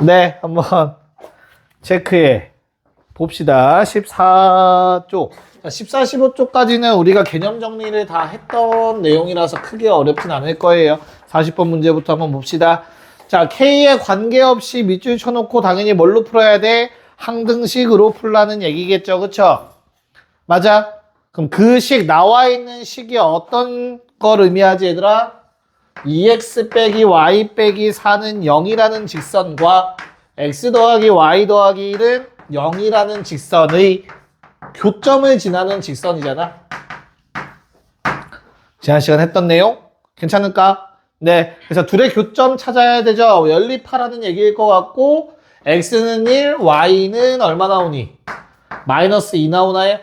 네, 한번 체크해 봅시다. 14쪽. 자, 14, 15쪽까지는 우리가 개념 정리를 다 했던 내용이라서 크게 어렵진 않을 거예요. 40번 문제부터 한번 봅시다. 자, K에 관계없이 밑줄 쳐놓고 당연히 뭘로 풀어야 돼? 항등식으로 풀라는 얘기겠죠. 그쵸? 맞아? 그럼 그 식, 나와 있는 식이 어떤 걸 의미하지, 얘들아? 2x 빼기 y 빼기 4는 0이라는 직선과 x 더하기 y 더하기 1은 0이라는 직선의 교점을 지나는 직선이잖아. 지난 시간 했던 내용? 괜찮을까? 네. 그래서 둘의 교점 찾아야 되죠. 연립하라는 얘기일 것 같고, x는 1, y는 얼마 나오니? 마이너스 2 나오나요?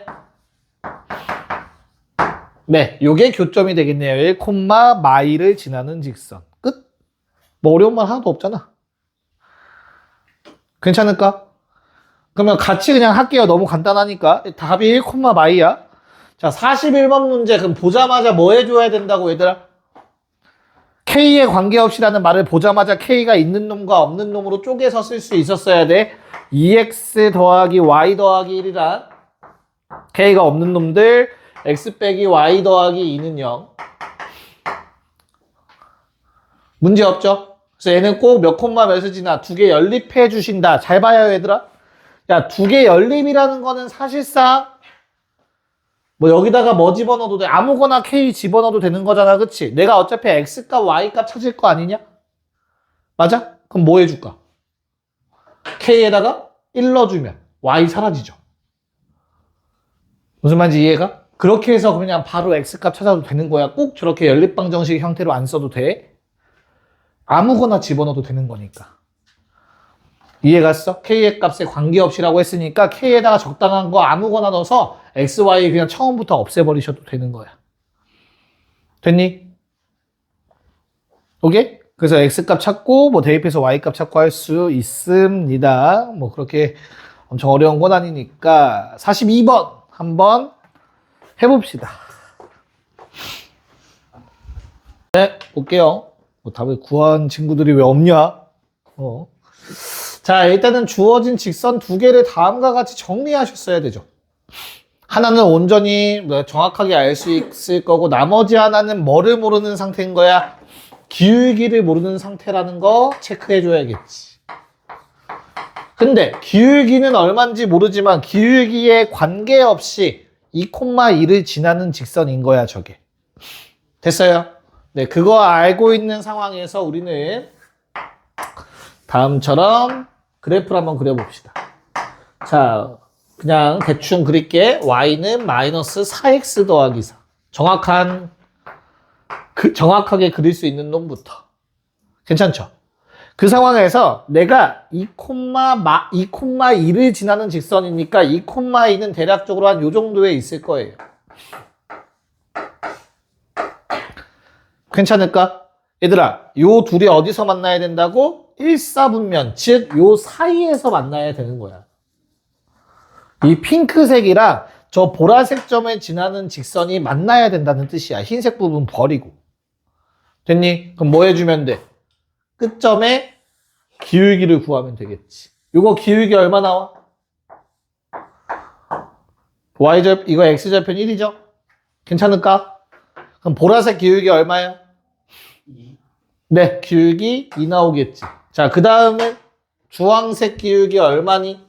네, 요게 교점이 되겠네요. 1, 마이를 지나는 직선. 끝? 뭐 어려운 말 하나도 없잖아. 괜찮을까? 그러면 같이 그냥 할게요. 너무 간단하니까. 답이 1, 마이야. 자, 41번 문제. 그럼 보자마자 뭐 해줘야 된다고, 얘들아? K에 관계없이라는 말을 보자마자 K가 있는 놈과 없는 놈으로 쪼개서 쓸 수 있었어야 돼. 2x 더하기 y 더하기 1이란 K가 없는 놈들, x 빼기 y 더하기 2는 0. 문제 없죠? 그래서 얘는 꼭 몇 콤마 몇을 지나 두 개 연립해 주신다. 잘 봐요, 얘들아. 야, 두 개 연립이라는 거는 사실상 뭐 여기다가 뭐 집어넣어도 돼. 아무거나 K 집어넣어도 되는 거잖아. 그치? 내가 어차피 X값, Y값 찾을 거 아니냐? 맞아? 그럼 뭐 해줄까? K에다가 1 넣어주면 Y 사라지죠. 무슨 말인지 이해가? 그렇게 해서 그냥 바로 X값 찾아도 되는 거야. 꼭 저렇게 연립방정식 형태로 안 써도 돼. 아무거나 집어넣어도 되는 거니까. 이해갔어? K의 값에 관계없이라고 했으니까 K에다가 적당한 거 아무거나 넣어서 X, Y 그냥 처음부터 없애버리셔도 되는 거야. 됐니? 오케이? 그래서 X값 찾고 뭐 대입해서 Y값 찾고 할 수 있습니다. 뭐 그렇게 엄청 어려운 건 아니니까 42번 한번 해봅시다. 네, 볼게요. 뭐 답을 구한 친구들이 왜 없냐? 자, 일단은 주어진 직선 두 개를 다음과 같이 정리하셨어야 되죠. 하나는 온전히 정확하게 알 수 있을 거고, 나머지 하나는 뭐를 모르는 상태인 거야? 기울기를 모르는 상태라는 거 체크해줘야겠지. 근데 기울기는 얼마인지 모르지만 기울기에 관계없이 2,2를 지나는 직선인 거야, 저게. 됐어요? 네, 그거 알고 있는 상황에서 우리는 다음처럼 그래프를 한번 그려봅시다. 자, 그냥 대충 그릴게. y는 마이너스 4x 더하기 4. 정확하게 그릴 수 있는 놈부터. 괜찮죠? 그 상황에서 내가 2,2를 지나는 직선이니까 2,2는 대략적으로 한 요 정도에 있을 거예요. 괜찮을까? 얘들아, 요 둘이 어디서 만나야 된다고? 일사분면, 즉 요 사이에서 만나야 되는 거야. 이 핑크색이랑 저 보라색 점에 지나는 직선이 만나야 된다는 뜻이야. 흰색 부분 버리고. 됐니? 그럼 뭐 해주면 돼? 끝점에 기울기를 구하면 되겠지. 요거 기울기 얼마 나와? 이거 x절편 1이죠? 괜찮을까? 그럼 보라색 기울기 얼마야? 2. 네, 기울기 2 나오겠지. 자, 그 다음에 주황색 기울기 얼마니?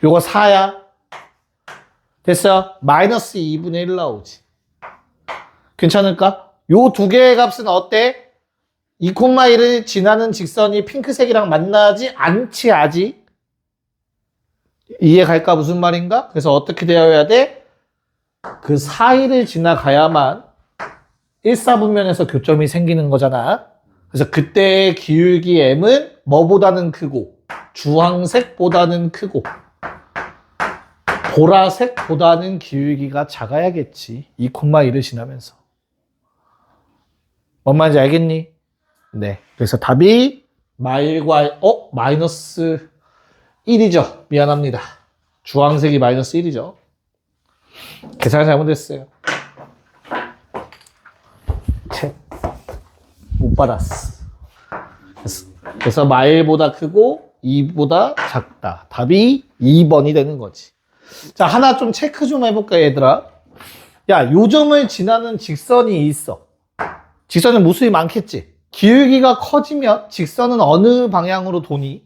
요거 4야. 됐어? 마이너스 2분의 1 나오지. 괜찮을까? 요 두 개의 값은 어때? 2,1을 지나는 직선이 핑크색이랑 만나지 않지, 아직. 이해 갈까? 무슨 말인가? 그래서 어떻게 되어야 돼? 그 사이를 지나가야만 1사분면에서 교점이 생기는 거잖아. 그래서 그때의 기울기 m은 뭐보다는 크고, 주황색보다는 크고, 보라색보다는 기울기가 작아야겠지. 2,1을 지나면서. 뭔 말인지 알겠니? 네. 그래서 답이 마이너스 1이죠. 미안합니다. 주황색이 마이너스 1이죠. 계산이 잘못됐어요. 못 받았어. 그래서 마일보다 크고 2보다 작다. 답이 2번이 되는 거지. 자, 하나 좀 체크 좀 해볼까, 얘들아? 야, 요점을 지나는 직선이 있어. 직선은 무수히 많겠지. 기울기가 커지면 직선은 어느 방향으로 도니?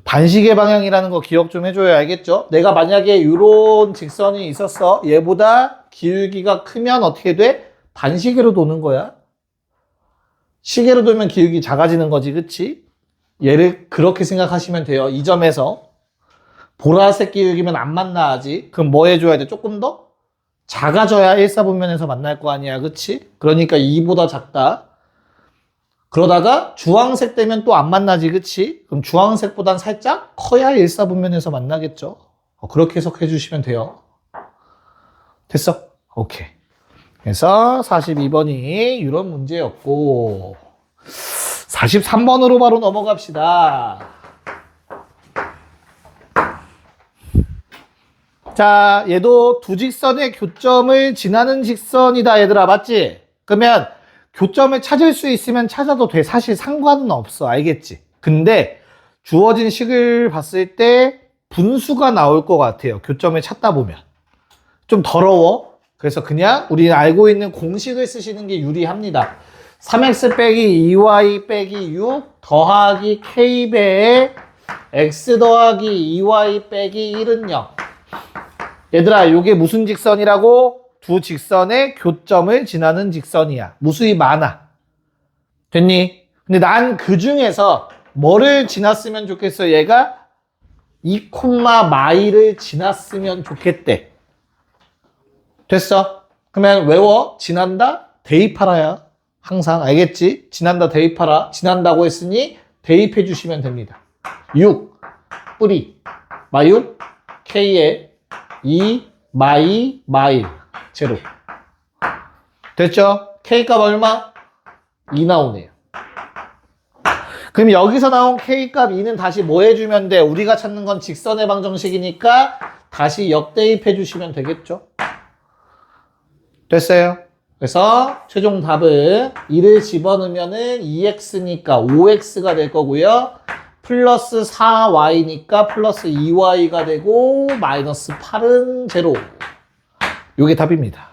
반시계 방향이라는 거 기억 좀 해줘야 알겠죠? 내가 만약에 이런 직선이 있었어. 얘보다 기울기가 크면 어떻게 돼? 반시계로 도는 거야. 시계로 돌면 기울기 작아지는 거지, 그치? 얘를 그렇게 생각하시면 돼요. 이 점에서 보라색 기울기면 안 만나야지. 그럼 뭐 해줘야 돼? 조금 더 작아져야 1사분면에서 만날 거 아니야, 그치? 그러니까 2보다 작다. 그러다가 주황색 되면 또 안 만나지, 그치? 그럼 주황색보단 살짝 커야 1사분면에서 만나겠죠? 그렇게 해석해 주시면 돼요. 됐어? 오케이. 그래서 42번이 이런 문제였고 43번으로 바로 넘어갑시다. 자, 얘도 두 직선의 교점을 지나는 직선이다, 얘들아. 맞지? 그러면 교점을 찾을 수 있으면 찾아도 돼. 사실 상관은 없어. 알겠지? 근데 주어진 식을 봤을 때 분수가 나올 것 같아요. 교점을 찾다 보면. 좀 더러워. 그래서 그냥 우리는 알고 있는 공식을 쓰시는 게 유리합니다. 3x 빼기 2y 빼기 6 더하기 k배에 x 더하기 2y 빼기 1은 0. 얘들아, 이게 무슨 직선이라고? 두 직선의 교점을 지나는 직선이야. 무수히 많아. 됐니? 근데 난 그 중에서 뭐를 지났으면 좋겠어? 얘가 2, 마이를 지났으면 좋겠대. 됐어? 그러면 외워. 지난다? 대입하라야. 항상 알겠지? 지난다 대입하라. 지난다고 했으니 대입해 주시면 됩니다. 6 뿌리 마육 k에 2 마이 마일 제로. 됐죠? K값 얼마? 2 나오네요. 그럼 여기서 나온 K값 2는 다시 뭐 해주면 돼? 우리가 찾는 건 직선의 방정식이니까 다시 역대입해 주시면 되겠죠? 됐어요? 그래서 최종 답은 2를 집어넣으면은 2x니까 5x가 될 거고요. 플러스 4y니까 플러스 2y가 되고 마이너스 8은 제로. 요게 답입니다.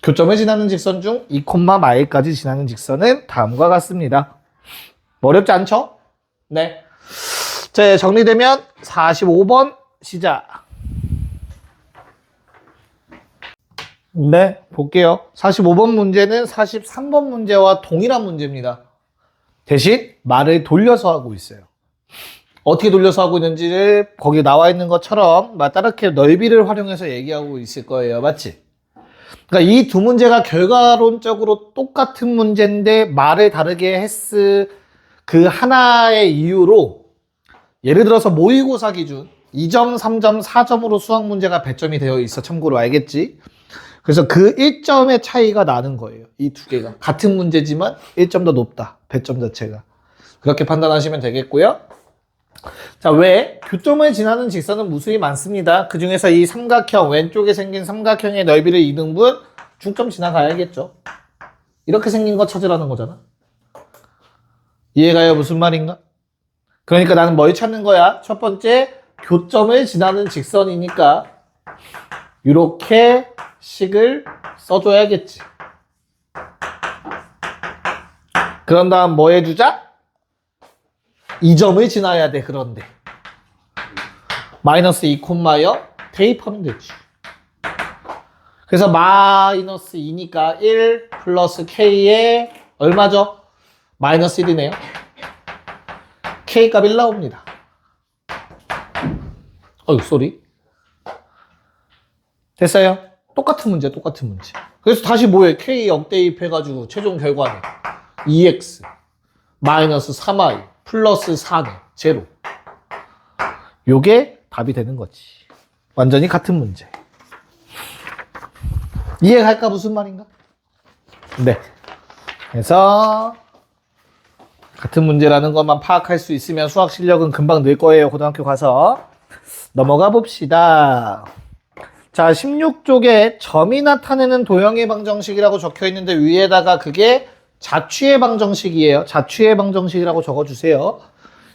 교점을 지나는 직선 중 2, 마일까지 지나는 직선은 다음과 같습니다. 어렵지 않죠? 네. 자, 정리되면 45번 시작. 네, 볼게요. 45번 문제는 43번 문제와 동일한 문제입니다. 대신 말을 돌려서 하고 있어요. 어떻게 돌려서 하고 있는지를 거기 나와 있는 것처럼 따르게 넓이를 활용해서 얘기하고 있을 거예요. 맞지? 그러니까 이 두 문제가 결과론적으로 똑같은 문제인데 말을 다르게 했을 그 하나의 이유로 예를 들어서 모의고사 기준 2점, 3점, 4점으로 수학 문제가 배점이 되어 있어. 참고로 알겠지? 그래서 그 1점의 차이가 나는 거예요. 이 두 개가. 같은 문제지만 1점 더 높다. 배점 자체가. 그렇게 판단하시면 되겠고요. 자, 왜? 교점을 지나는 직선은 무수히 많습니다. 그 중에서 이 삼각형, 왼쪽에 생긴 삼각형의 넓이를 2등분 중점 지나가야겠죠. 이렇게 생긴 거 찾으라는 거잖아. 이해가요? 무슨 말인가? 그러니까 나는 뭘 찾는 거야? 첫 번째, 교점을 지나는 직선이니까 이렇게 식을 써줘야겠지. 그런 다음 뭐 해주자? 2점을 지나야 돼. 그런데 마이너스 2,0 대입하면 되지. 그래서 마이너스 2니까 1 플러스 k에 얼마죠? 마이너스 1이네요. k값 1 나옵니다. 쏘리. 됐어요? 똑같은 문제, 똑같은 문제. 그래서 다시 뭐해? k 역대입해가지고 최종 결과는 2x 마이너스 3y 플러스 4네. 제로. 요게 답이 되는 거지. 완전히 같은 문제. 이해갈까? 무슨 말인가? 네. 그래서 같은 문제라는 것만 파악할 수 있으면 수학 실력은 금방 늘 거예요. 고등학교 가서. 넘어가 봅시다. 자, 16쪽에 점이 나타내는 도형의 방정식이라고 적혀 있는데 위에다가 그게 자취의 방정식이에요. 자취의 방정식이라고 적어주세요.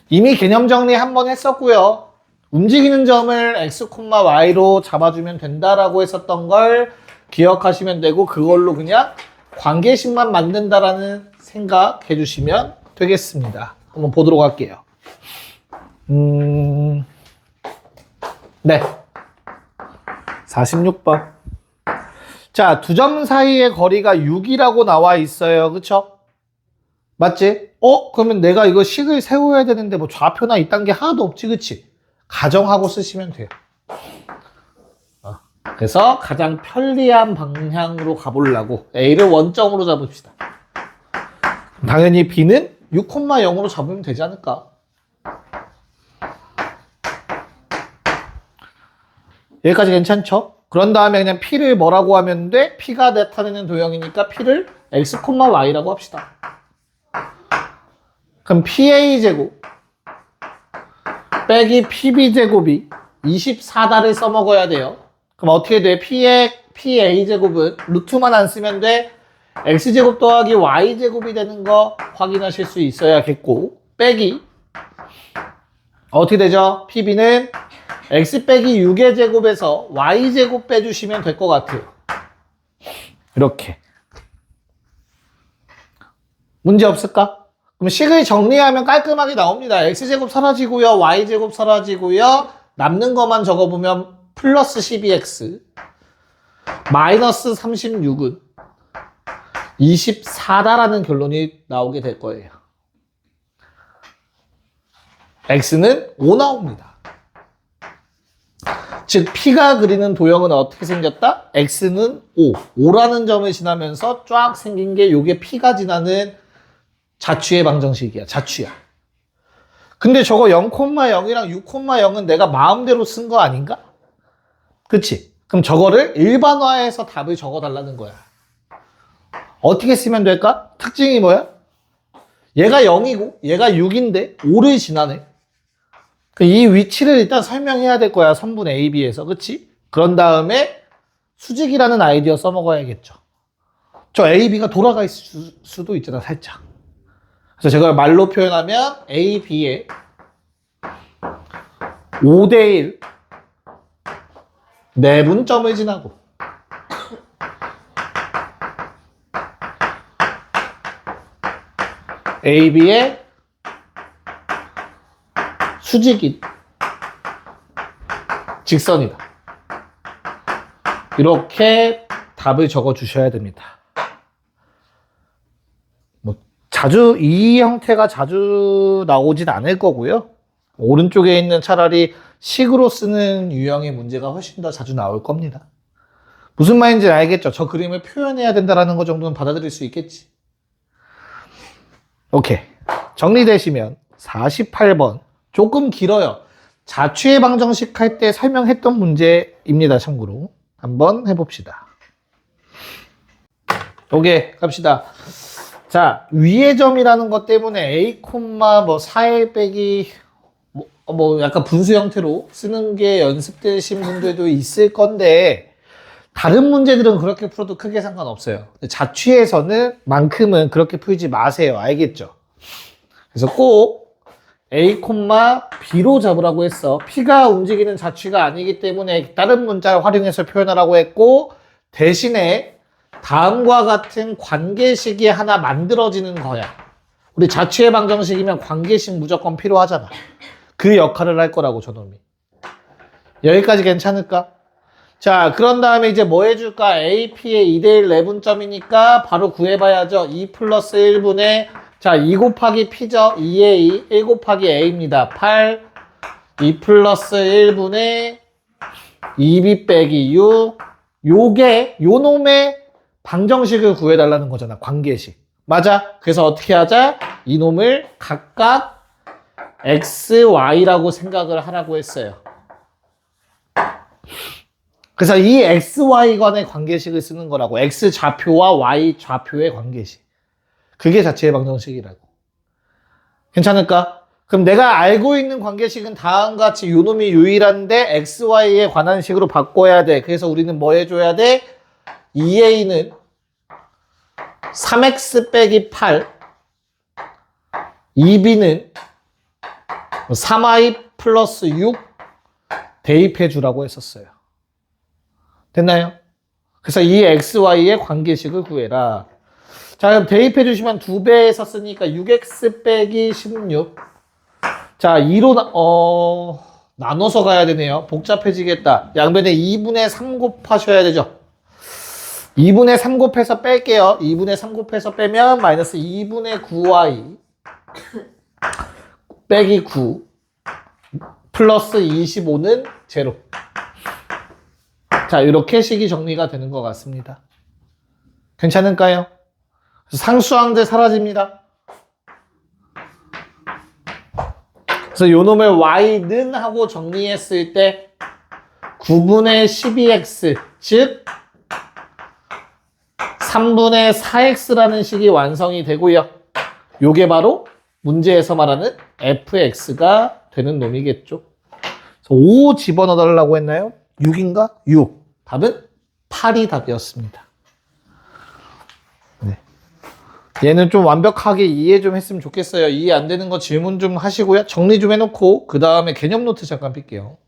이미 개념 정리 한번 했었고요. 움직이는 점을 x, y로 잡아주면 된다라고 했었던 걸 기억하시면 되고 그걸로 그냥 관계식만 만든다라는 생각 해주시면 되겠습니다. 한번 보도록 할게요. 네. 46번. 자, 두 점 사이의 거리가 6이라고 나와 있어요. 그쵸? 맞지? 그러면 내가 이거 식을 세워야 되는데 뭐 좌표나 이딴 게 하나도 없지, 그치? 가정하고 쓰시면 돼요. 그래서 가장 편리한 방향으로 가보려고 A를 원점으로 잡읍시다. 당연히 B는 6,0으로 잡으면 되지 않을까? 여기까지 괜찮죠? 그런 다음에 그냥 P를 뭐라고 하면 돼? P가 나타내는 도형이니까 P를 X, Y라고 합시다. 그럼 PA제곱 빼기 PB제곱이 24다를 써먹어야 돼요. 그럼 어떻게 돼? PA제곱은 루트만 안 쓰면 돼. X제곱 더하기 Y제곱이 되는 거 확인하실 수 있어야겠고 빼기 어떻게 되죠? PB는 X 빼기 6의 제곱에서 Y제곱 빼주시면 될 것 같아요. 이렇게. 문제 없을까? 그럼 식을 정리하면 깔끔하게 나옵니다. X제곱 사라지고요. Y제곱 사라지고요. 남는 것만 적어보면 플러스 12X 마이너스 36은 24다라는 결론이 나오게 될 거예요. X는 5 나옵니다. 즉 P가 그리는 도형은 어떻게 생겼다? X는 5. 5라는 점을 지나면서 쫙 생긴 게 요게 P가 지나는 자취의 방정식이야. 자취야. 근데 저거 0,0이랑 6,0은 내가 마음대로 쓴 거 아닌가? 그치? 그럼 저거를 일반화해서 답을 적어달라는 거야. 어떻게 쓰면 될까? 특징이 뭐야? 얘가 0이고 얘가 6인데 5를 지나네. 이 위치를 일단 설명해야 될 거야. 선분 A, B에서. 그치? 그런 다음에 수직이라는 아이디어 써먹어야겠죠. 저 A, B가 돌아가 있을 수도 있잖아. 살짝. 그래서 제가 말로 표현하면 A, B의 5대1 내분점을 지나고 A, B의 수직인 직선이다. 이렇게 답을 적어 주셔야 됩니다. 이 형태가 자주 나오진 않을 거고요. 오른쪽에 있는 차라리 식으로 쓰는 유형의 문제가 훨씬 더 자주 나올 겁니다. 무슨 말인지 알겠죠? 저 그림을 표현해야 된다는 거 정도는 받아들일 수 있겠지. 오케이. 정리되시면 48번. 조금 길어요. 자취의 방정식 할 때 설명했던 문제입니다. 참고로. 한번 해봅시다. 오케이. 갑시다. 자, 위의 점이라는 것 때문에 A, 뭐 4의 빼기 뭐 약간 분수 형태로 쓰는 게 연습되신 분들도 있을 건데 다른 문제들은 그렇게 풀어도 크게 상관없어요. 자취에서는 만큼은 그렇게 풀지 마세요. 알겠죠? 그래서 꼭 A, B로 잡으라고 했어. P가 움직이는 자취가 아니기 때문에 다른 문자를 활용해서 표현하라고 했고 대신에 다음과 같은 관계식이 하나 만들어지는 거야. 우리 자취의 방정식이면 관계식 무조건 필요하잖아. 그 역할을 할 거라고 저놈이. 여기까지 괜찮을까? 자, 그런 다음에 이제 뭐 해줄까? AP의 2대1 내분점이니까 바로 구해봐야죠. 2 플러스 1분의 자, 2 곱하기 P죠. 2의 2, 1 곱하기 A입니다. 8, 2 플러스 1분의 2B 빼기 6. 요게 요 놈의 방정식을 구해달라는 거잖아. 관계식. 맞아? 그래서 어떻게 하자? 이놈을 각각 x, y라고 생각을 하라고 했어요. 그래서 이 x, y 간의 관계식을 쓰는 거라고. x 좌표와 y 좌표의 관계식. 그게 자체의 방정식이라고. 괜찮을까? 그럼 내가 알고 있는 관계식은 다음과 같이 요놈이 유일한데 x, y에 관한 식으로 바꿔야 돼. 그래서 우리는 뭐 해줘야 돼? 2a는 3x 빼기 8 2b는 3i 플러스 6 대입해 주라고 했었어요. 됐나요? 그래서 이 xy의 관계식을 구해라. 자, 그럼 대입해 주시면 2배 썼으니까 6x 빼기 16. 자, 2로 나눠서 가야 되네요. 복잡해지겠다. 양변에 2분의 3 곱하셔야 되죠. 2분의 3 곱해서 뺄게요. 2분의 3 곱해서 빼면 마이너스 2분의 9y 빼기 9 플러스 25는 제로. 자, 이렇게 식이 정리가 되는 것 같습니다. 괜찮을까요? 상수항들 사라집니다. 그래서 요 놈을 y는 하고 정리했을 때 9분의 12x 즉 3분의 4x라는 식이 완성이 되고요. 요게 바로 문제에서 말하는 fx가 되는 놈이겠죠. 5 집어넣어 달라고 했나요? 6인가? 6. 답은 8이 답이었습니다. 네. 얘는 좀 완벽하게 이해 좀 했으면 좋겠어요. 이해 안 되는 거 질문 좀 하시고요. 정리 좀 해놓고 그 다음에 개념 노트 잠깐 뺄게요.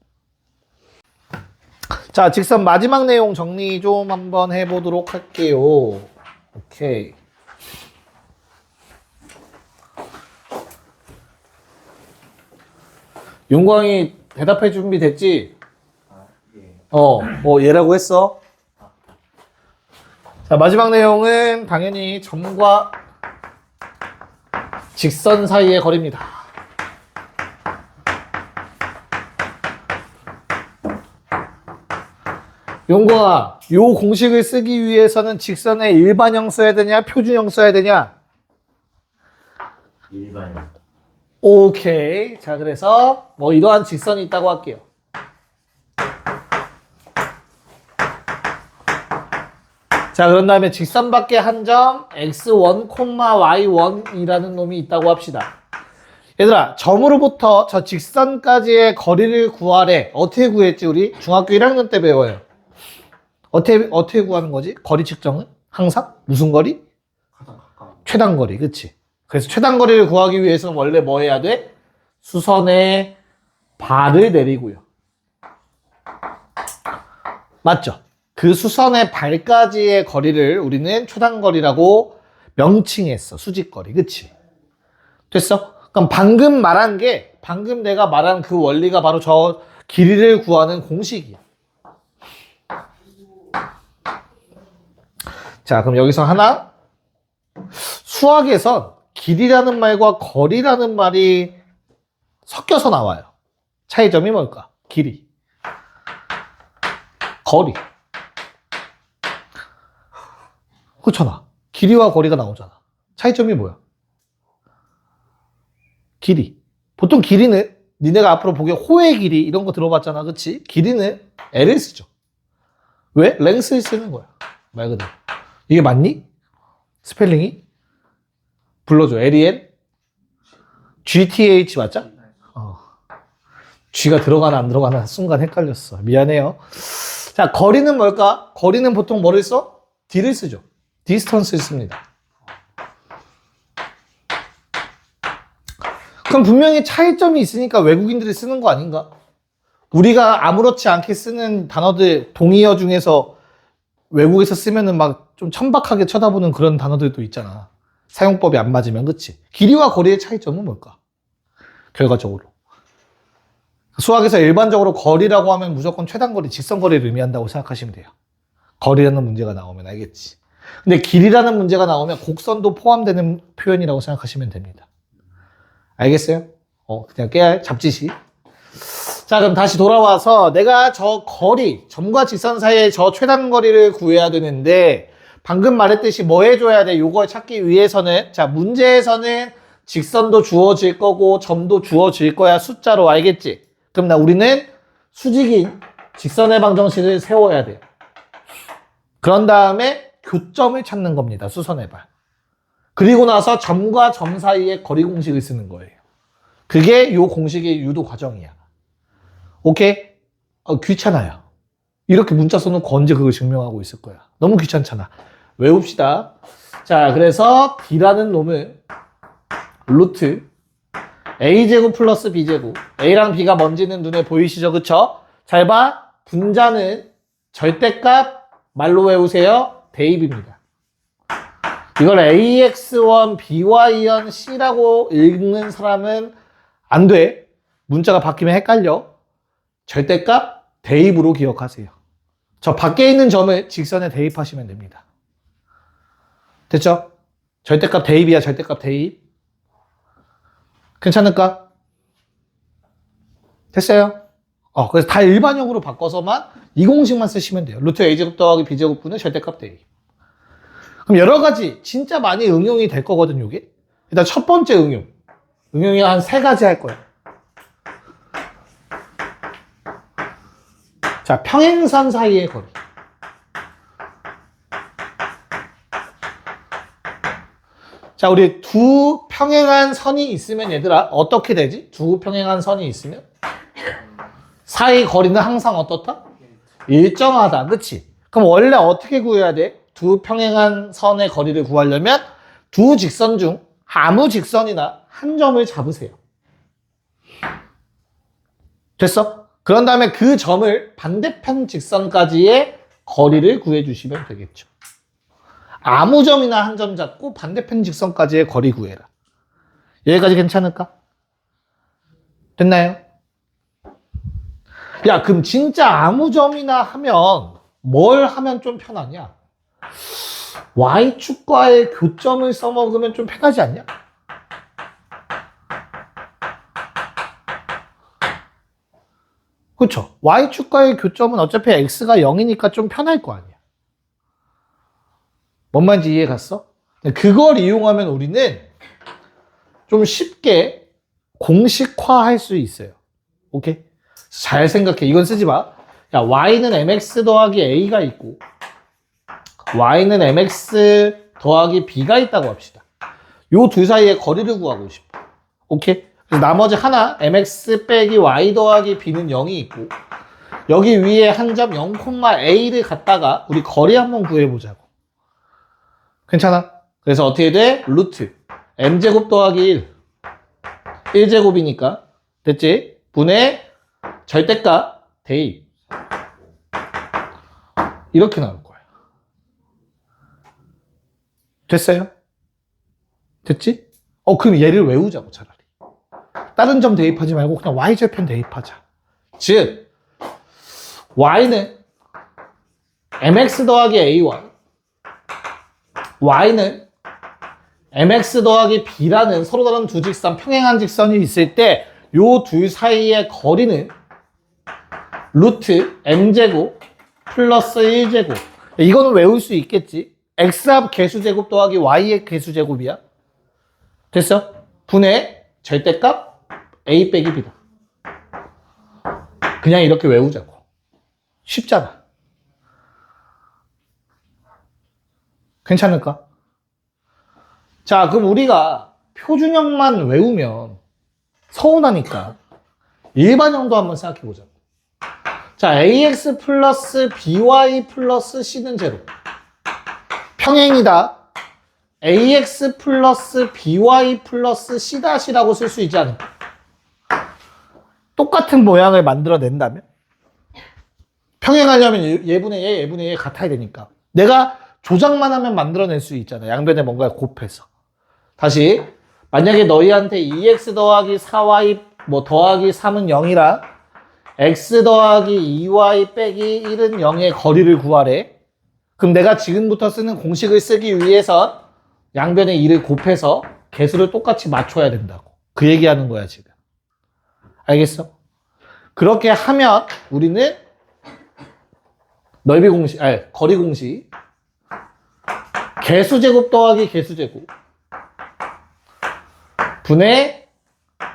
자, 직선 마지막 내용 정리 좀 한번 해보도록 할게요. 오케이. 용광이 대답할 준비 됐지? 예. 얘라고 했어. 자, 마지막 내용은 당연히 점과 직선 사이의 거리입니다. 용광아, 요 공식을 쓰기 위해서는 직선의 일반형 써야 되냐, 표준형 써야 되냐? 일반형. 오케이. 자, 그래서 뭐 이러한 직선이 있다고 할게요. 자, 그런 다음에 직선 밖에 한 점 x1, y1이라는 놈이 있다고 합시다. 얘들아, 점으로부터 저 직선까지의 거리를 구하래. 어떻게 구했지, 우리? 중학교 1학년 때 배워요. 어떻게 구하는 거지? 거리 측정은? 항상? 무슨 거리? 가장 가까운. 최단 거리, 그치? 그래서 최단 거리를 구하기 위해서는 원래 뭐 해야 돼? 수선의 발을 내리고요. 맞죠? 그 수선의 발까지의 거리를 우리는 최단 거리라고 명칭했어. 수직거리, 그치? 됐어? 그럼 방금 내가 말한 그 원리가 바로 저 길이를 구하는 공식이야. 자, 그럼 여기서 하나. 수학에선 길이라는 말과 거리라는 말이 섞여서 나와요. 차이점이 뭘까? 길이. 거리. 그렇잖아. 길이와 거리가 나오잖아. 차이점이 뭐야? 길이. 보통 길이는 니네가 앞으로 보기에 호의 길이 이런 거 들어봤잖아. 그치? 길이는 L을 쓰죠. 왜? 랭스를 쓰는 거야. 말 그대로. 이게 맞니? 스펠링이? 불러줘. L-E-N? G-T-H 맞죠? G가 들어가나 안 들어가나 순간 헷갈렸어. 미안해요. 자, 거리는 뭘까? 거리는 보통 뭐를 써? D를 쓰죠. 디스턴스를 씁니다. 그럼 분명히 차이점이 있으니까 외국인들이 쓰는 거 아닌가? 우리가 아무렇지 않게 쓰는 단어들, 동의어 중에서 외국에서 쓰면은 막 좀 천박하게 쳐다보는 그런 단어들도 있잖아. 사용법이 안 맞으면, 그치? 길이와 거리의 차이점은 뭘까? 결과적으로. 수학에서 일반적으로 거리라고 하면 무조건 최단거리, 직선거리를 의미한다고 생각하시면 돼요. 거리라는 문제가 나오면 알겠지. 근데 길이라는 문제가 나오면 곡선도 포함되는 표현이라고 생각하시면 됩니다. 알겠어요? 그냥 깨알, 잡지시. 자, 그럼 다시 돌아와서 내가 저 거리, 점과 직선 사이의 저 최단거리를 구해야 되는데 방금 말했듯이 뭐 해줘야 돼? 요걸 찾기 위해서는 자, 문제에서는 직선도 주어질 거고 점도 주어질 거야. 숫자로 알겠지? 그럼 우리는 수직인 직선의 방정식을 세워야 돼요. 그런 다음에 교점을 찾는 겁니다. 수선의 발. 그리고 나서 점과 점 사이의 거리 공식을 쓰는 거예요. 그게 요 공식의 유도 과정이야. 오케이? 귀찮아요. 이렇게 문자 써놓고 언제 그걸 증명하고 있을 거야. 너무 귀찮잖아. 외웁시다. 자, 그래서 D라는 놈은 루트 A제곱 플러스 B제곱. A랑 B가 뭔지는 눈에 보이시죠? 그쵸? 잘 봐. 분자는 절대값 말로 외우세요. 대입입니다. 이걸 AX1, BY1, C라고 읽는 사람은 안 돼. 문자가 바뀌면 헷갈려. 절대값 대입으로 기억하세요. 저 밖에 있는 점을 직선에 대입하시면 됩니다. 됐죠? 절대값 대입이야, 절대값 대입. 괜찮을까? 됐어요? 그래서 다 일반형으로 바꿔서만 이 공식만 쓰시면 돼요. 루트 A제곱 더하기 B제곱분의 절대값 대입. 그럼 여러 가지 진짜 많이 응용이 될 거거든요, 이게. 일단 첫 번째 응용. 응용이 한 3가지 할 거예요. 자, 평행선 사이의 거리. 자, 우리 두 평행한 선이 있으면 얘들아, 어떻게 되지? 두 평행한 선이 있으면? 사이 거리는 항상 어떻다? 일정하다. 그치? 그럼 원래 어떻게 구해야 돼? 두 평행한 선의 거리를 구하려면 두 직선 중 아무 직선이나 한 점을 잡으세요. 됐어? 그런 다음에 그 점을 반대편 직선까지의 거리를 구해주시면 되겠죠. 아무 점이나 한 점 잡고 반대편 직선까지의 거리 구해라. 여기까지 괜찮을까? 됐나요? 야, 그럼 진짜 아무 점이나 하면 뭘 하면 좀 편하냐? Y축과의 교점을 써먹으면 좀 편하지 않냐? 그렇죠? Y축과의 교점은 어차피 X가 0이니까 좀 편할 거 아니야. 뭔 말인지 이해 갔어? 그걸 이용하면 우리는 좀 쉽게 공식화할 수 있어요. 오케이? 잘 생각해. 이건 쓰지 마. 야, Y는 MX 더하기 A가 있고 Y는 MX 더하기 B가 있다고 합시다. 요 둘 사이의 거리를 구하고 싶어. 오케이? 그래서 나머지 하나 MX 빼기 Y 더하기 B는 0이 있고 여기 위에 한 점 0,A를 갖다가 우리 거리 한번 구해보자고. 괜찮아? 그래서 어떻게 돼? 루트 M제곱 더하기 1제곱이니까 됐지? 분의 절대값 대입 이렇게 나올 거예요. 됐어요? 됐지? 그럼 얘를 외우자고 차라리. 다른 점 대입하지 말고 그냥 Y절편 대입하자. 즉 Y는 MX 더하기 AY Y는 MX 더하기 B라는 서로 다른 두 직선, 평행한 직선이 있을 때 요 둘 사이의 거리는 루트 M제곱 플러스 1제곱. 이거는 외울 수 있겠지. X합 개수제곱 더하기 Y의 개수제곱이야. 됐어? 분의 절대값 A 빼기 B다. 그냥 이렇게 외우자고. 쉽잖아. 괜찮을까? 자, 그럼 우리가 표준형만 외우면 서운하니까 일반형도 한번 생각해보자. 자, AX 플러스 BY 플러스 C는 제로. 평행이다. AX 플러스 BY 플러스 C-라고 쓸 수 있지 않을까? 똑같은 모양을 만들어낸다면? 평행하려면 얘분의 얘, 얘분의 얘 같아야 되니까. 내가 조작만 하면 만들어낼 수 있잖아. 양변에 뭔가 곱해서. 다시 만약에 너희한테 2x 더하기 4y 뭐 더하기 3은 0이라 x 더하기 2y 빼기 1은 0의 거리를 구하래. 그럼 내가 지금부터 쓰는 공식을 쓰기 위해서 양변에 2를 곱해서 개수를 똑같이 맞춰야 된다고. 그 얘기하는 거야 지금. 알겠어? 그렇게 하면 우리는 넓이 공식, 거리 공식 개수제곱 더하기 개수제곱 분의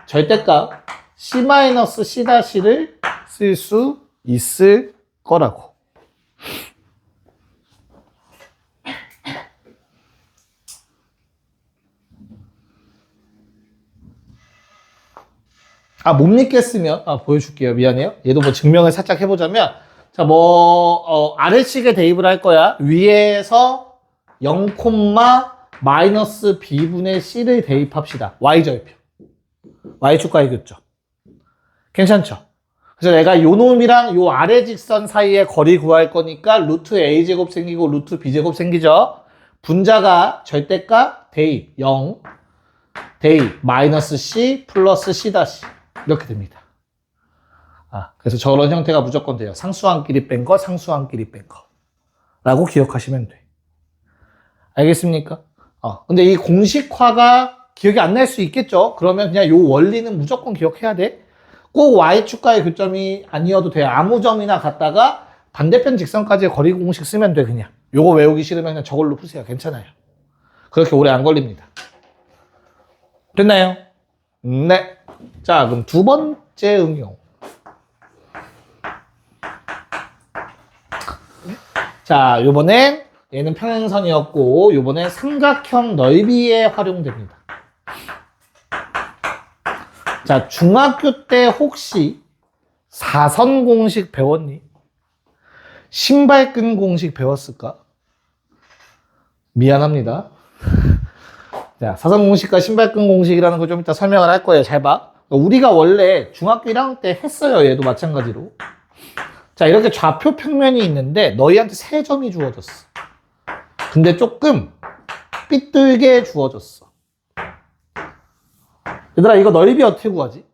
절대값 C-C''를 쓸 수 있을 거라고. 못 믿겠으면, 보여줄게요. 미안해요. 얘도 뭐 증명을 살짝 해보자면, 자, 아래식에 대입을 할 거야. 위에서 0, 마이너스 b분의 c를 대입합시다. y절표. y축과의 교점. 괜찮죠? 그래서 내가 요 놈이랑 요 아래 직선 사이의 거리 구할 거니까 루트 a제곱 생기고 루트 b제곱 생기죠? 분자가 절대값 대입 0, 대입 마이너스 c 플러스 c 다시 이렇게 됩니다. 그래서 저런 형태가 무조건 돼요. 상수항끼리 뺀 거, 상수항끼리 뺀 거. 라고 기억하시면 돼. 알겠습니까? 근데 이 공식화가 기억이 안 날 수 있겠죠? 그러면 그냥 요 원리는 무조건 기억해야 돼. 꼭 y축과의 교점이 아니어도 돼요. 아무 점이나 갖다가 반대편 직선까지의 거리 공식 쓰면 돼, 그냥. 요거 외우기 싫으면 그냥 저걸로 푸세요. 괜찮아요. 그렇게 오래 안 걸립니다. 됐나요? 네. 자, 그럼 두 번째 응용. 자, 요번엔 얘는 평행선이었고 요번엔 삼각형 넓이에 활용됩니다. 자, 중학교 때 혹시 사선 공식 배웠니? 신발끈 공식 배웠을까? 미안합니다. 자, 사선 공식과 신발끈 공식이라는 거 좀 이따 설명을 할 거예요. 잘 봐. 우리가 원래 중학교 1학년 때 했어요. 얘도 마찬가지로. 자, 이렇게 좌표 평면이 있는데 너희한테 세 점이 주어졌어. 근데 조금 삐뚤게 주어졌어. 얘들아, 이거 넓이 어떻게 구하지?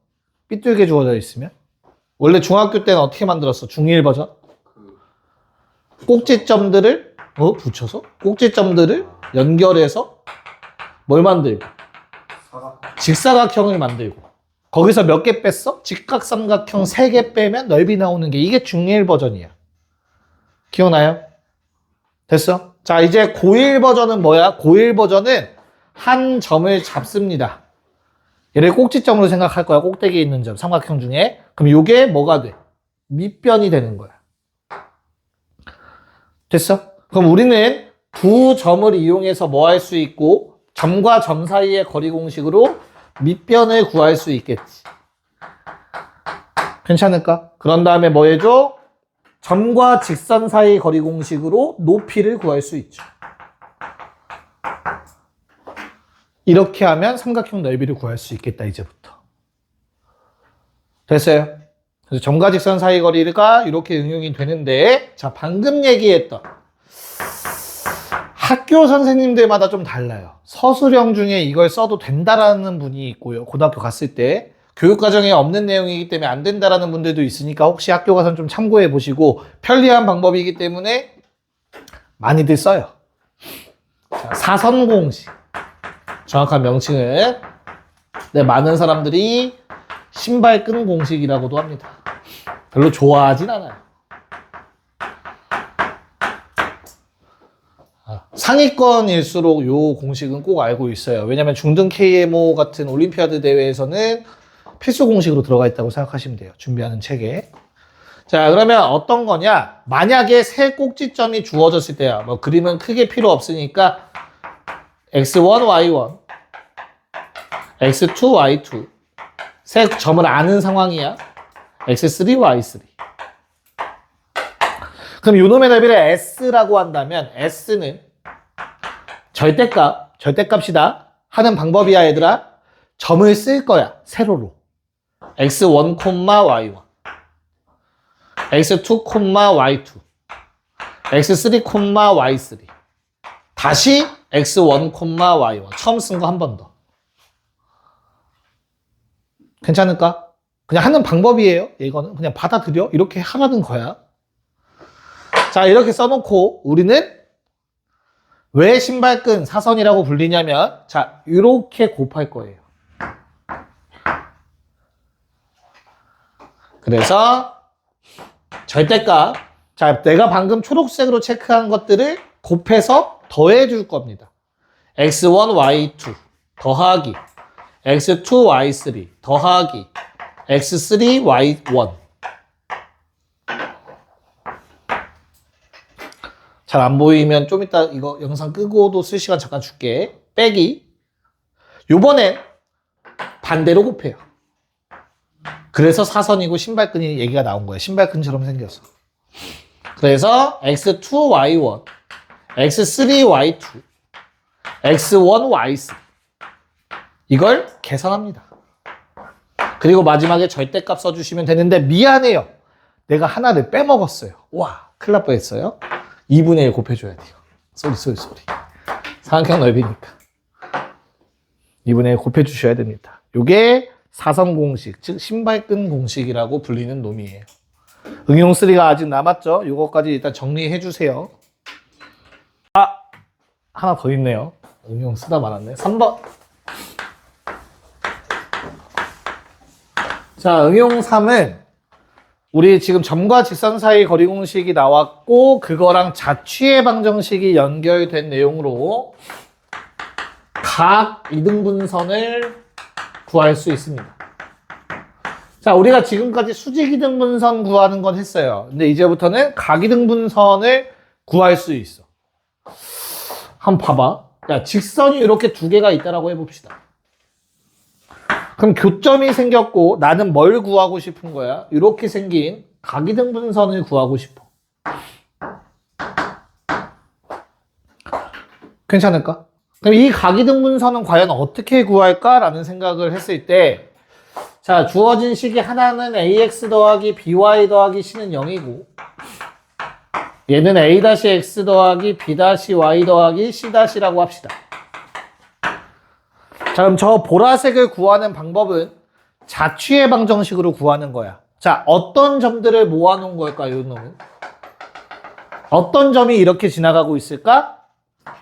삐뚤게 주어져 있으면? 원래 중학교 때는 어떻게 만들었어? 중1 버전? 꼭지점들을 붙여서? 꼭지점들을 연결해서 뭘 만들고? 직사각형을 만들고. 거기서 몇 개 뺐어? 직각삼각형 3개 빼면 넓이 나오는 게 이게 중1 버전이야. 기억나요? 됐어? 자, 이제 고1 버전은 뭐야? 고1 버전은 한 점을 잡습니다. 얘를 꼭지점으로 생각할 거야. 꼭대기에 있는 점, 삼각형 중에. 그럼 이게 뭐가 돼? 밑변이 되는 거야. 됐어? 그럼 우리는 두 점을 이용해서 뭐 할 수 있고 점과 점 사이의 거리 공식으로 밑변을 구할 수 있겠지. 괜찮을까? 그런 다음에 뭐 해줘? 점과 직선 사이 거리 공식으로 높이를 구할 수 있죠. 이렇게 하면 삼각형 넓이를 구할 수 있겠다, 이제부터. 됐어요? 그래서 점과 직선 사이 거리가 이렇게 응용이 되는데, 자, 방금 얘기했던 학교 선생님들마다 좀 달라요. 서술형 중에 이걸 써도 된다라는 분이 있고요. 고등학교 갔을 때. 교육과정에 없는 내용이기 때문에 안 된다라는 분들도 있으니까 혹시 학교 가서 좀 참고해 보시고 편리한 방법이기 때문에 많이들 써요. 자, 사선공식. 정확한 명칭은 많은 사람들이 신발끈 공식이라고도 합니다. 별로 좋아하진 않아요. 상위권일수록 이 공식은 꼭 알고 있어요. 왜냐면 중등 KMO 같은 올림피아드 대회에서는 필수 공식으로 들어가 있다고 생각하시면 돼요. 준비하는 책에. 자, 그러면 어떤 거냐? 만약에 세 꼭지점이 주어졌을 때야. 뭐 그림은 크게 필요 없으니까 x1, y1, x2, y2 세 점을 아는 상황이야. x3, y3. 그럼 요놈의 넓이를 s라고 한다면 s는 절대값이다 하는 방법이야, 얘들아. 점을 쓸 거야, 세로로. x1, y1, x2, y2, x3, y3. 다시 x1, y1. 처음 쓴 거 한 번 더. 괜찮을까? 그냥 하는 방법이에요. 이거는 그냥 받아들여. 이렇게 하라는 거야. 자, 이렇게 써놓고 우리는 왜 신발끈 사선이라고 불리냐면, 자, 이렇게 곱할 거예요. 그래서 절대값, 자, 내가 방금 초록색으로 체크한 것들을 곱해서 더해 줄 겁니다. x1, y2 더하기 x2, y3 더하기 x3, y1. 잘 안 보이면 좀 이따 이거 영상 끄고도 쓸 시간 잠깐 줄게. 빼기. 요번엔 반대로 곱해요. 그래서 사선이고 신발끈이 얘기가 나온 거예요. 신발끈처럼 생겼어. 그래서 x2, y1, x3, y2, x1, y3 이걸 계산합니다. 그리고 마지막에 절대값 써주시면 되는데 미안해요. 내가 하나를 빼먹었어요. 와, 큰일 날 뻔했어요. 2분의 1 곱해줘야 돼요. 쏘리. 삼각형 넓이니까. 2분의 1 곱해주셔야 됩니다. 이게 사선 공식, 즉 신발끈 공식이라고 불리는 놈이에요. 응용 3가 아직 남았죠? 이것까지 일단 정리해 주세요. 아! 하나 더 있네요. 응용 쓰다 말았네. 3번. 자, 응용 3은 우리 지금 점과 직선 사이 거리 공식이 나왔고 그거랑 자취의 방정식이 연결된 내용으로 각 이등분선을 구할 수 있습니다. 자, 우리가 지금까지 수직이등분선 구하는 건 했어요. 근데 이제부터는 각이등분선을 구할 수 있어. 한번 봐봐. 야, 직선이 이렇게 두 개가 있다라고 해봅시다. 그럼 교점이 생겼고 나는 뭘 구하고 싶은 거야? 이렇게 생긴 각이등분선을 구하고 싶어. 괜찮을까? 그럼 이 각이등분선은 과연 어떻게 구할까라는 생각을 했을 때 자, 주어진 식이 하나는 ax 더하기 by 더하기 c는 0이고 얘는 a-x 더하기 b-y 더하기 c-라고 합시다. 자, 그럼 저 보라색을 구하는 방법은 자취의 방정식으로 구하는 거야. 자, 어떤 점들을 모아놓은 걸까요, 이 놈은? 어떤 점이 이렇게 지나가고 있을까?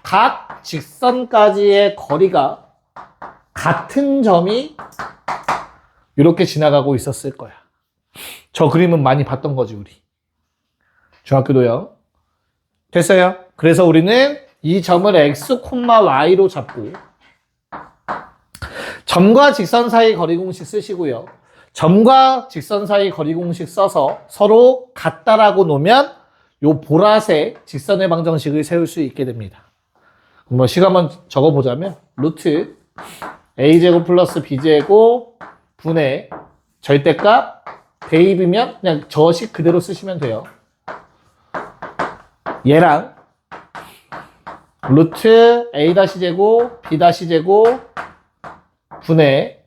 각 직선까지의 거리가 같은 점이 이렇게 지나가고 있었을 거야. 저 그림은 많이 봤던 거지, 우리. 중학교도요. 됐어요? 그래서 우리는 이 점을 x, y로 잡고 점과 직선 사이 거리 공식 쓰시고요. 점과 직선 사이 거리 공식 써서 서로 같다라고 놓으면 요 보라색 직선의 방정식을 세울 수 있게 됩니다. 뭐 식 한번 적어보자면 루트 a제곱 플러스 b제곱 분의 절대값 대입이면 그냥 저 식 그대로 쓰시면 돼요. 얘랑 루트 a-제곱 b-제곱 분의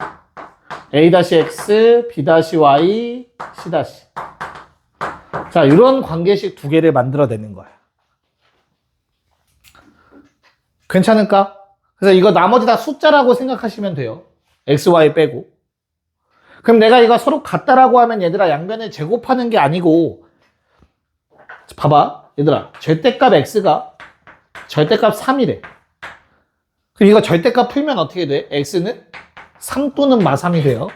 a-x, b-y, c-. 자, 이런 관계식 두 개를 만들어내는 거야. 괜찮을까? 그래서 이거 나머지 다 숫자라고 생각하시면 돼요. x, y 빼고. 그럼 내가 이거 서로 같다라고 하면 얘들아 양변을 제곱하는 게 아니고 봐봐 얘들아 절대값 x가 절대값 3이래. 그럼 이거 절대값 풀면 어떻게 돼? x는 3 또는 마3이 돼요.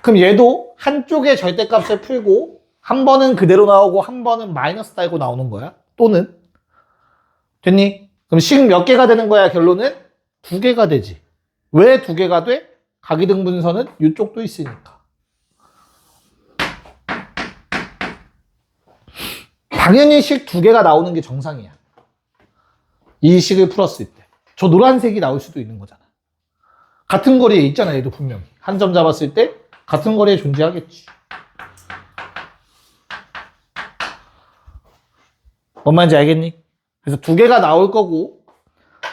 그럼 얘도 한쪽의 절대값을 풀고 한 번은 그대로 나오고 한 번은 마이너스 달고 나오는 거야. 또는 됐니? 그럼 식 몇 개가 되는 거야? 결론은 2개가 되지. 왜 2개가 돼? 각이등분선은 이쪽도 있으니까. 당연히 식 2개가 나오는 게 정상이야. 이 식을 풀었을 때. 저 노란색이 나올 수도 있는 거잖아. 같은 거리에 있잖아, 얘도 분명히. 한 점 잡았을 때 같은 거리에 존재하겠지. 뭔 말인지 알겠니? 그래서 2개가 나올 거고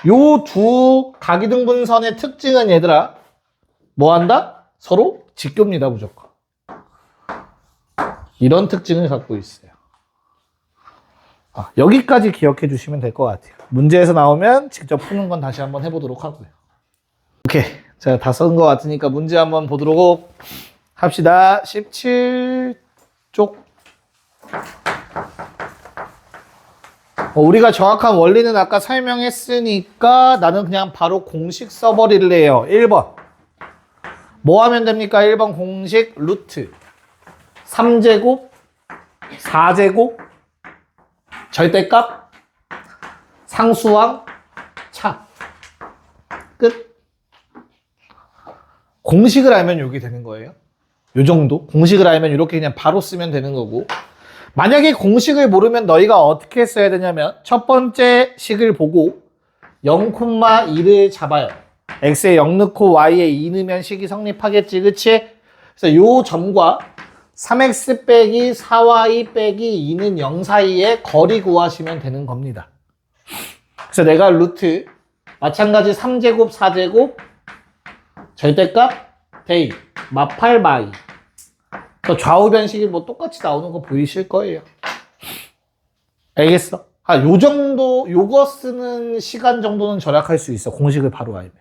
요 두 각이등분선의 특징은 얘들아 뭐 한다? 서로 직교입니다, 무조건. 이런 특징을 갖고 있어요. 여기까지 기억해 주시면 될 것 같아요. 문제에서 나오면 직접 푸는 건 다시 한번 해보도록 하고요. 오케이. 제가 다 쓴 것 같으니까 문제 한번 보도록 합시다. 17쪽. 우리가 정확한 원리는 아까 설명했으니까 나는 그냥 바로 공식 써버릴래요. 1번. 뭐 하면 됩니까? 1번 공식 루트 3제곱 4제곱 절대값 상수항 차 끝. 공식을 알면 이게 되는 거예요. 요 정도. 공식을 알면 이렇게 그냥 바로 쓰면 되는 거고 만약에 공식을 모르면 너희가 어떻게 써야 되냐면 첫 번째 식을 보고 0,2를 잡아요. x에 0 넣고 y에 2 넣으면 식이 성립하겠지, 그치? 그래서 요 점과 3x 빼기 4y 빼기 2는 0 사이에 거리 구하시면 되는 겁니다. 그래서 내가 루트 마찬가지 3제곱, 4제곱, 절대값, 데이, 마팔, 마이. 좌우 변식이 뭐 똑같이 나오는 거 보이실 거예요. 알겠어? 요 정도, 요거 쓰는 시간 정도는 절약할 수 있어. 공식을 바로 알면.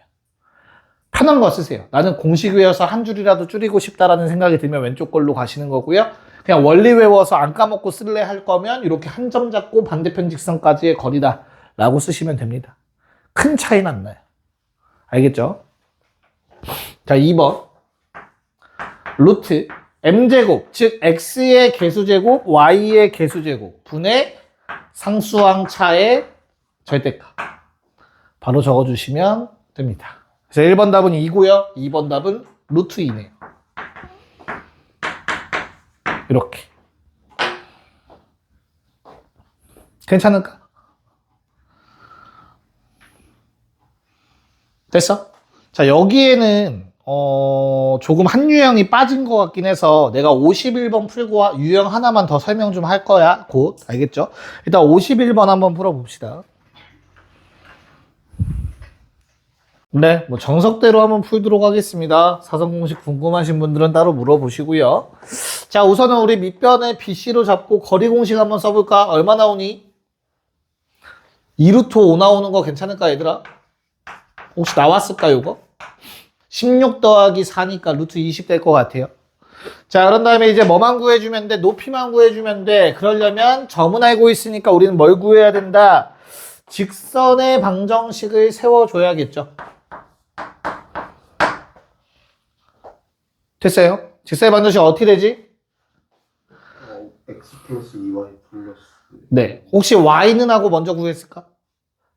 편한 거 쓰세요. 나는 공식 외워서 한 줄이라도 줄이고 싶다라는 생각이 들면 왼쪽 걸로 가시는 거고요. 그냥 원리 외워서 안 까먹고 쓸래 할 거면 이렇게 한 점 잡고 반대편 직선까지의 거리다 라고 쓰시면 됩니다. 큰 차이는 안 나요. 알겠죠? 자, 2번. 루트 m제곱, 즉 x의 개수제곱, y의 개수제곱 분의 상수항차의 절대값. 바로 적어주시면 됩니다. 그래서 1번 답은 2고요. 2번 답은 루트 2네요. 이렇게. 괜찮을까? 됐어? 자, 여기에는 조금 한 유형이 빠진 것 같긴 해서 내가 51번 풀고 유형 하나만 더 설명 좀 할 거야. 곧. 알겠죠? 일단 51번 한번 풀어봅시다. 네, 뭐 정석대로 한번 풀도록 하겠습니다. 사선 공식 궁금하신 분들은 따로 물어보시고요. 자, 우선은 우리 밑변에 BC로 잡고 거리 공식 한번 써볼까? 얼마 나오니? 2루트 5 나오는 거 괜찮을까, 얘들아? 혹시 나왔을까, 요거? 16 더하기 4니까 루트 20 될 것 같아요. 자, 그런 다음에 이제 뭐만 구해주면 돼? 높이만 구해주면 돼. 그러려면 점은 알고 있으니까 우리는 뭘 구해야 된다? 직선의 방정식을 세워줘야겠죠. 됐어요? 직선의 방정식 어떻게 되지? x 플러스 2y 플러스. 네. 혹시 y는 하고 먼저 구했을까?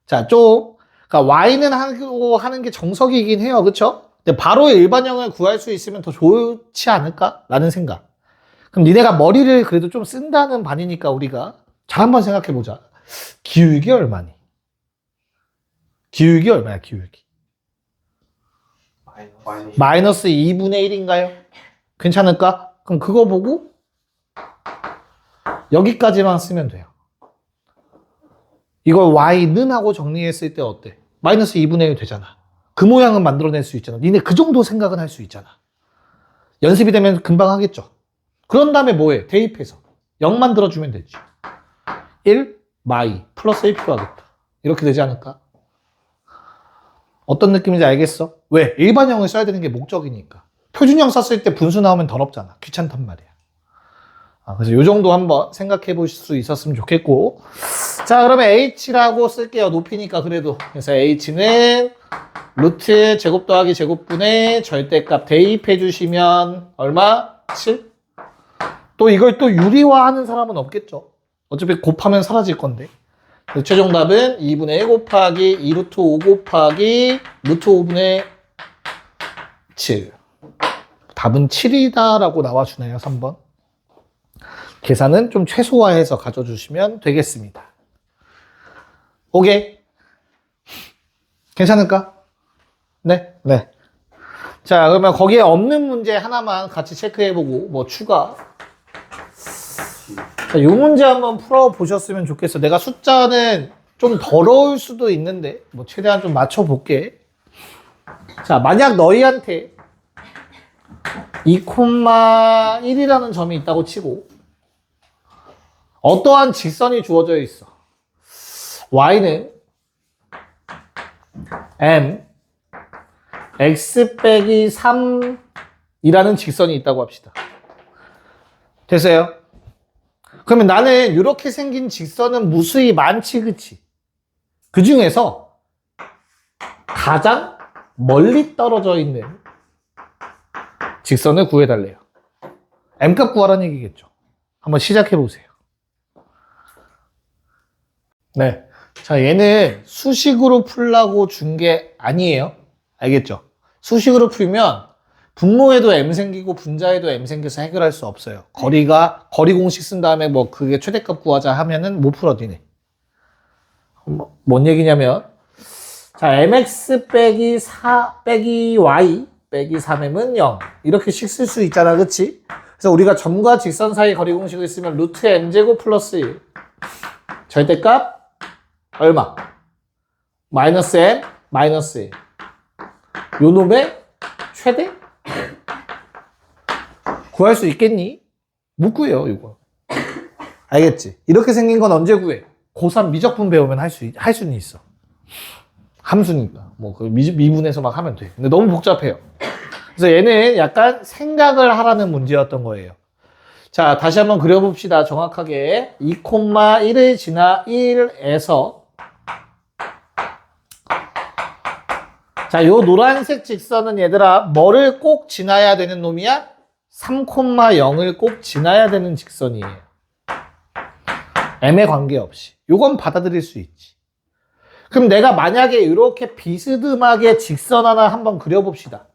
자, 그러니까 y는 하고 하는 게 정석이긴 해요. 그쵸? 근데 바로 일반형을 구할 수 있으면 더 좋지 않을까? 라는 생각. 그럼 니네가 머리를 그래도 좀 쓴다는 반이니까 우리가 잘 한번 생각해 보자. 기울기 얼마니? 기울기 얼마야, 기울기? 마이너스 2분의 1인가요? 괜찮을까? 그럼 그거 보고 여기까지만 쓰면 돼요. 이걸 y는 하고 정리했을 때 어때? 마이너스 2분의 1 되잖아. 그 모양은 만들어낼 수 있잖아. 니네 그 정도 생각은 할 수 있잖아. 연습이 되면 금방 하겠죠. 그런 다음에 뭐해? 대입해서 0 만들어주면 되지. 1 마이 플러스 1 필요하겠다. 이렇게 되지 않을까? 어떤 느낌인지 알겠어? 왜? 일반형을 써야 되는 게 목적이니까. 표준형 썼을 때 분수 나오면 더럽잖아. 귀찮단 말이야. 그래서 요 정도 한번 생각해 보실 수 있었으면 좋겠고. 자, 그러면 h라고 쓸게요. 높이니까 그래도. 그래서 h는 루트 제곱 더하기 제곱분의 절대값 대입해 주시면 얼마? 7? 또 이걸 또 유리화하는 사람은 없겠죠. 어차피 곱하면 사라질 건데. 그래서 최종 답은 2분의 1 곱하기 2루트 5 곱하기 루트 5분의 7. 답은 7이다라고 나와주네요. 3번. 계산은 좀 최소화해서 가져주시면 되겠습니다. 오케이. 괜찮을까? 네? 네. 자, 그러면 거기에 없는 문제 하나만 같이 체크해보고, 뭐 추가. 자, 이 문제 한번 풀어보셨으면 좋겠어. 내가 숫자는 좀 더러울 수도 있는데, 뭐 최대한 좀 맞춰볼게. 자, 만약 너희한테 2,1이라는 점이 있다고 치고, 어떠한 직선이 주어져 있어. y는 m x 빼기 3이라는 직선이 있다고 합시다. 됐어요? 그러면 나는 이렇게 생긴 직선은 무수히 많지, 그치? 그 중에서 가장 멀리 떨어져 있는 직선을 구해달래요. m값 구하라는 얘기겠죠. 한번 시작해보세요. 네. 자, 얘는 수식으로 풀라고 준 게 아니에요. 알겠죠? 수식으로 풀면 분모에도 m 생기고 분자에도 m 생겨서 해결할 수 없어요. 거리 공식 쓴 다음에 뭐 그게 최대값 구하자 하면은 못 풀어, 니네. 뭔 얘기냐면, 자, mx 빼기 4 빼기 y 빼기 3m은 0. 이렇게씩 쓸 수 있잖아, 그치? 그래서 우리가 점과 직선 사이 거리 공식을 쓰면 루트 m제곱 플러스 1. 절대값 얼마? 마이너스 m 마이너스예요. 요 놈의 최대? 구할 수 있겠니? 못 구해요, 이거. 알겠지? 이렇게 생긴 건 언제 구해? 고3 미적분 배우면 할 수는 있어. 함수니까. 뭐, 그 미분해서 막 하면 돼. 근데 너무 복잡해요. 그래서 얘는 약간 생각을 하라는 문제였던 거예요. 자, 다시 한번 그려봅시다. 정확하게. 2,1을 지나 1에서 자, 요 노란색 직선은 얘들아 뭐를 꼭 지나야 되는 놈이야? 3,0을 꼭 지나야 되는 직선이에요. M에 관계없이. 요건 받아들일 수 있지. 그럼 내가 만약에 이렇게 비스듬하게 직선 하나 한번 그려봅시다.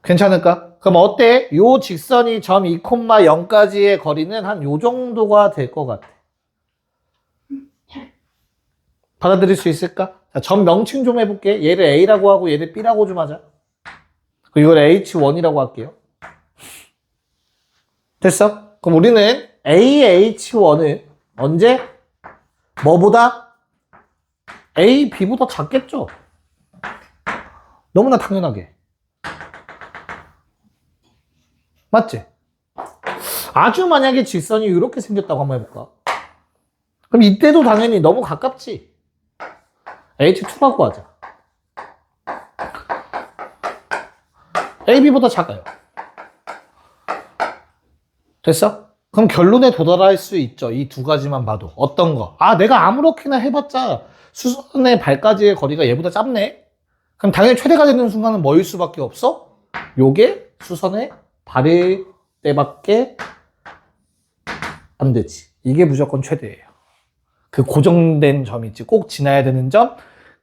괜찮을까? 그럼 어때? 요 직선이 점 2,0까지의 거리는 한 요 정도가 될 것 같아. 받아들일 수 있을까? 자, 점 명칭 좀 해볼게. 얘를 A라고 하고 얘를 B라고 좀 하자. 그리고 이걸 H1이라고 할게요. 됐어? 그럼 우리는 AH1은 언제? 뭐보다? A, B보다 작겠죠? 너무나 당연하게. 맞지? 아주 만약에 직선이 이렇게 생겼다고 한번 해볼까? 그럼 이때도 당연히 너무 가깝지? H2라고 하자. AB보다 작아요. 됐어? 그럼 결론에 도달할 수 있죠. 이 두 가지만 봐도. 어떤 거? 아, 내가 아무렇게나 해봤자 수선의 발까지의 거리가 얘보다 짧네? 그럼 당연히 최대가 되는 순간은 뭐일 수밖에 없어? 요게 수선의 발일 때밖에 안 되지. 이게 무조건 최대예요. 그 고정된 점 있지. 꼭 지나야 되는 점.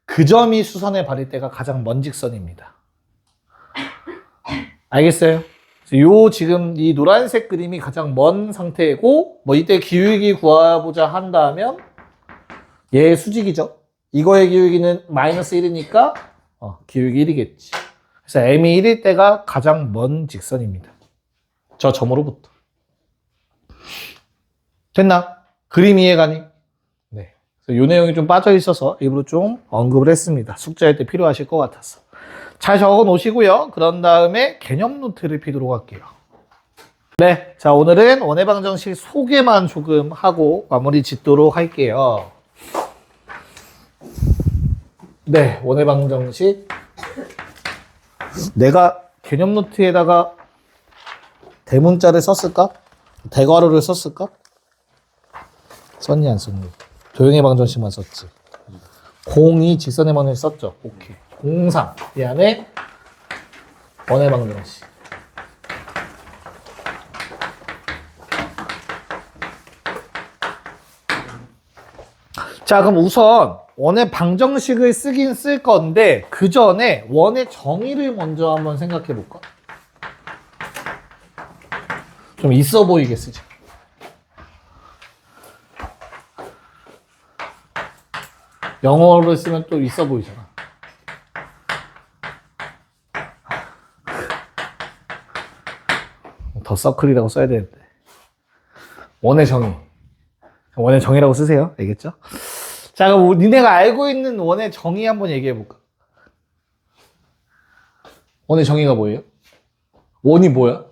그 점이 수선의 발일 때가 가장 먼 직선입니다. 알겠어요? 요 지금 이 노란색 그림이 가장 먼 상태고 뭐 이때 기울기 구해보자 한다면 얘 수직이죠. 이거의 기울기는 마이너스 1이니까 기울기 1이겠지. 그래서 m이 1일 때가 가장 먼 직선입니다. 저 점으로부터. 됐나? 그림 이해가니? 네. 그래서 요 내용이 좀 빠져 있어서 일부러 좀 언급을 했습니다. 숙제할 때 필요하실 것 같아서. 잘 적어 놓으시고요. 그런 다음에 개념 노트를 피도록 할게요. 네. 자, 오늘은 원의 방정식 소개만 조금 하고 마무리 짓도록 할게요. 네. 원의 방정식. 내가 개념 노트에다가 대문자를 썼을까? 대괄호를 썼을까? 썼니 안 썼니? 도형의 방정식만 썼지. 02 직선의 방정식 썼죠. 오케이. 03 이 안에 원의 방정식. 자, 그럼 우선 원의 방정식을 쓰긴 쓸 건데 그 전에 원의 정의를 먼저 한번 생각해 볼까? 좀 있어 보이게 쓰자. 영어를 쓰면 또 있어 보이잖아. 더 서클이라고 써야 되는데. 원의 정의. 원의 정의라고 쓰세요. 알겠죠? 자, 그럼 니네가 알고 있는 원의 정의 한번 얘기해 볼까? 원의 정의가 뭐예요? 원이 뭐야?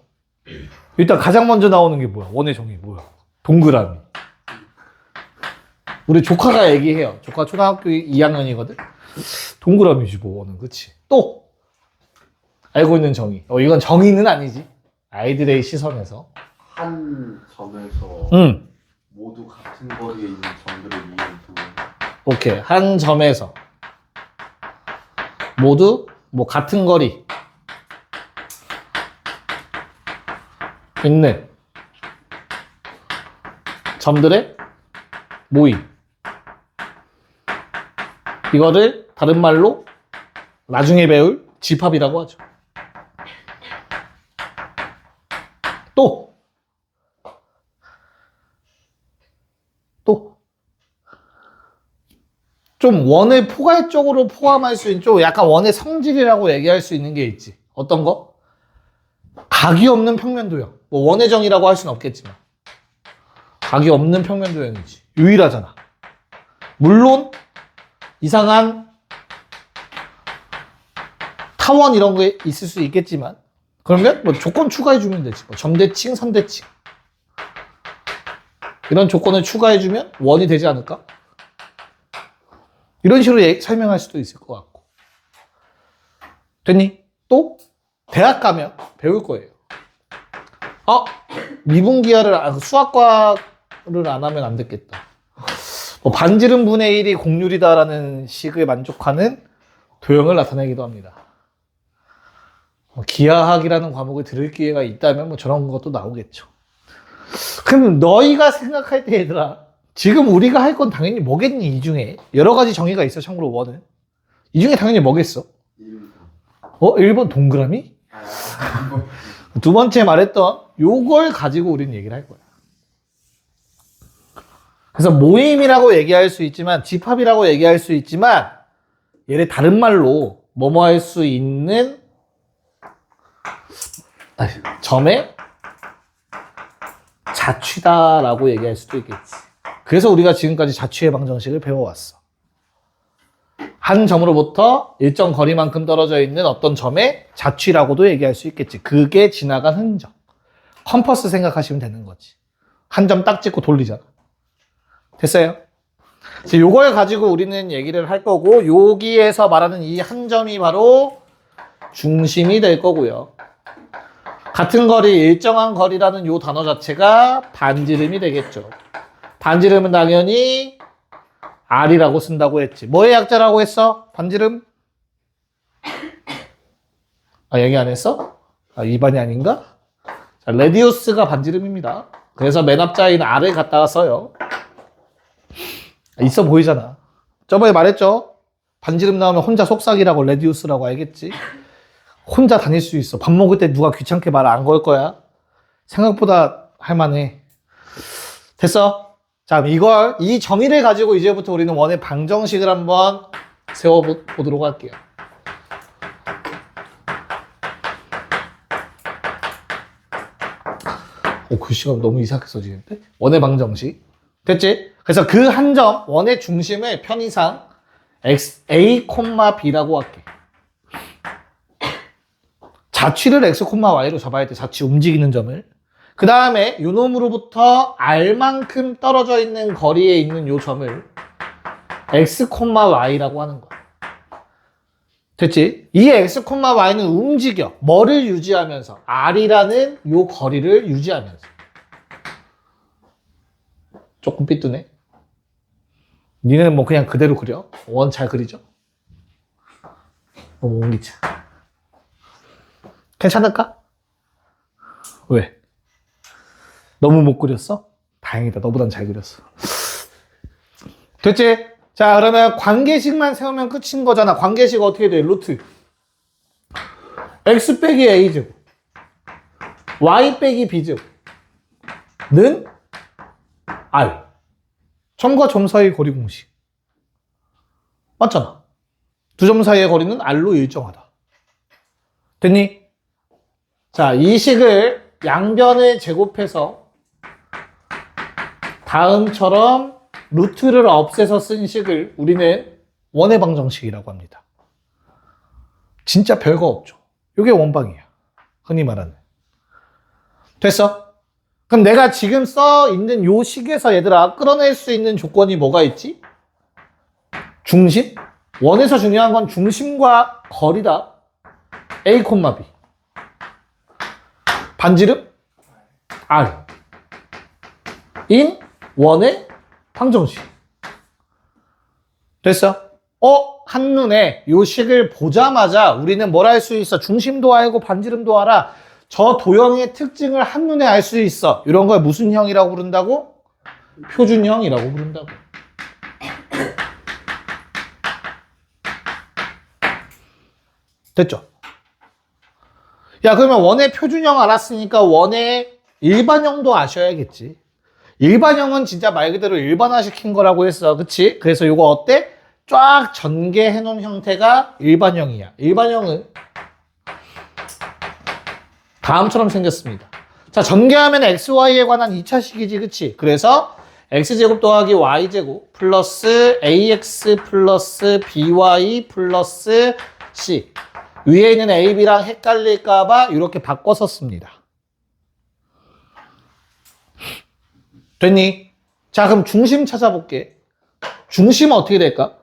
일단 가장 먼저 나오는 게 뭐야? 원의 정의 뭐야? 동그라미. 우리 조카가 얘기해요. 조카 초등학교 2학년이거든? 동그라미지 뭐, 원은. 그치? 또! 알고 있는 정의. 이건 정의는 아니지. 아이들의 시선에서. 한 점에서 모두 같은 거리에 있는 점들을 이용해 오케이. 한 점에서 모두 뭐 같은 거리 있는 점들의 모임. 이거를 다른 말로 나중에 배울 집합이라고 하죠. 또 좀 원을 포괄적으로 포함할 수 있는 좀 약간 원의 성질이라고 얘기할 수 있는 게 있지. 어떤 거? 각이 없는 평면 도형. 뭐 원의 정의라고 할 수는 없겠지만 각이 없는 평면 도형이지. 유일하잖아. 물론 이상한 타원 이런 게 있을 수 있겠지만 그러면 뭐 조건 추가해주면 되지. 뭐 점대칭, 선대칭 이런 조건을 추가해주면 원이 되지 않을까? 이런 식으로 설명할 수도 있을 것 같고. 됐니? 또 대학 가면 배울 거예요. 미분기하를 수학과를 안 하면 안 됐겠다. 뭐 반지름 분의 1이 공률이다라는 식을 만족하는 도형을 나타내기도 합니다. 기하학이라는 과목을 들을 기회가 있다면 뭐 저런 것도 나오겠죠. 그럼 너희가 생각할 때 얘들아, 지금 우리가 할 건 당연히 뭐겠니? 이 중에 여러 가지 정의가 있어. 참고로 원은 이 중에 당연히 뭐겠어? 1번 동그라미? 두 번째 말했던 요걸 가지고 우리는 얘기를 할 거야. 그래서 모임이라고 얘기할 수 있지만 집합이라고 얘기할 수 있지만 얘를 다른 말로 뭐뭐 할 수 있는 점의 자취다라고 얘기할 수도 있겠지. 그래서 우리가 지금까지 자취의 방정식을 배워왔어. 한 점으로부터 일정 거리만큼 떨어져 있는 어떤 점의 자취라고도 얘기할 수 있겠지. 그게 지나간 흔적. 컴퍼스 생각하시면 되는 거지. 한 점 딱 찍고 돌리잖아. 됐어요? 그래서 요걸 가지고 우리는 얘기를 할 거고, 여기에서 말하는 이 한 점이 바로 중심이 될 거고요. 같은 거리, 일정한 거리라는 요 단어 자체가 반지름이 되겠죠. 반지름은 당연히 R이라고 쓴다고 했지. 뭐의 약자라고 했어? 반지름? 얘기 안 했어? 2반이 아닌가? 자, 레디우스가 반지름입니다. 그래서 맨 앞자인 R을 갖다가 써요. 있어 보이잖아. 저번에 말했죠? 반지름 나오면 혼자 속삭이라고 레디우스라고 알겠지? 혼자 다닐 수 있어. 밥 먹을 때 누가 귀찮게 말 안 걸 거야. 생각보다 할만해. 됐어? 자, 이 정의를 가지고 이제부터 우리는 원의 방정식을 한번 세워보도록 할게요. 글씨가 너무 이상하게 써지는데? 원의 방정식. 됐지? 그래서 그 한 점, 원의 중심을 편의상 A, B라고 할게. 자취를 X, Y로 잡아야 돼. 자취 움직이는 점을. 그 다음에 요 놈으로부터 R만큼 떨어져 있는 거리에 있는 요 점을 X, Y라고 하는 거야. 됐지? 이 X, Y는 움직여. 뭐를 유지하면서? R이라는 요 거리를 유지하면서. 조금 삐뚤네. 니는 뭐 그냥 그대로 그려. 원 잘 그리죠? 옮기자. 괜찮을까? 왜? 너무 못 그렸어? 다행이다. 너보단 잘 그렸어. 됐지? 자, 그러면 관계식만 세우면 끝인 거잖아. 관계식 어떻게 돼? 루트. x 빼기 a제곱. y 빼기 b제곱. 는 r. 점과 점 사이의 거리 공식. 맞잖아. 두 점 사이의 거리는 r로 일정하다. 됐니? 자, 이 식을 양변을 제곱해서 다음처럼 루트를 없애서 쓴 식을 우리는 원의 방정식이라고 합니다. 진짜 별거 없죠. 이게 원방이야. 흔히 말하는. 됐어? 그럼 내가 지금 써 있는 요 식에서 얘들아 끌어낼 수 있는 조건이 뭐가 있지? 중심? 원에서 중요한 건 중심과 거리다. A, B. 반지름? R. 인 원의 방정식. 됐어? 한눈에 요 식을 보자마자 우리는 뭘 할 수 있어? 중심도 알고 반지름도 알아. 저 도형의 특징을 한눈에 알 수 있어. 이런 걸 무슨 형이라고 부른다고? 표준형이라고 부른다고. 됐죠? 야, 그러면 원의 표준형 알았으니까 원의 일반형도 아셔야겠지. 일반형은 진짜 말 그대로 일반화시킨 거라고 했어. 그치? 그래서 이거 어때? 쫙 전개해 놓은 형태가 일반형이야. 일반형은 다음처럼 생겼습니다. 자, 전개하면 XY에 관한 2차식이지. 그치? 그래서 x제곱 더하기 y제곱 플러스 ax 플러스 by 플러스 c. 위에 있는 a, b랑 헷갈릴까봐 이렇게 바꿔서 씁니다. 됐니? 자, 그럼 중심 찾아볼게. 중심은 어떻게 될까?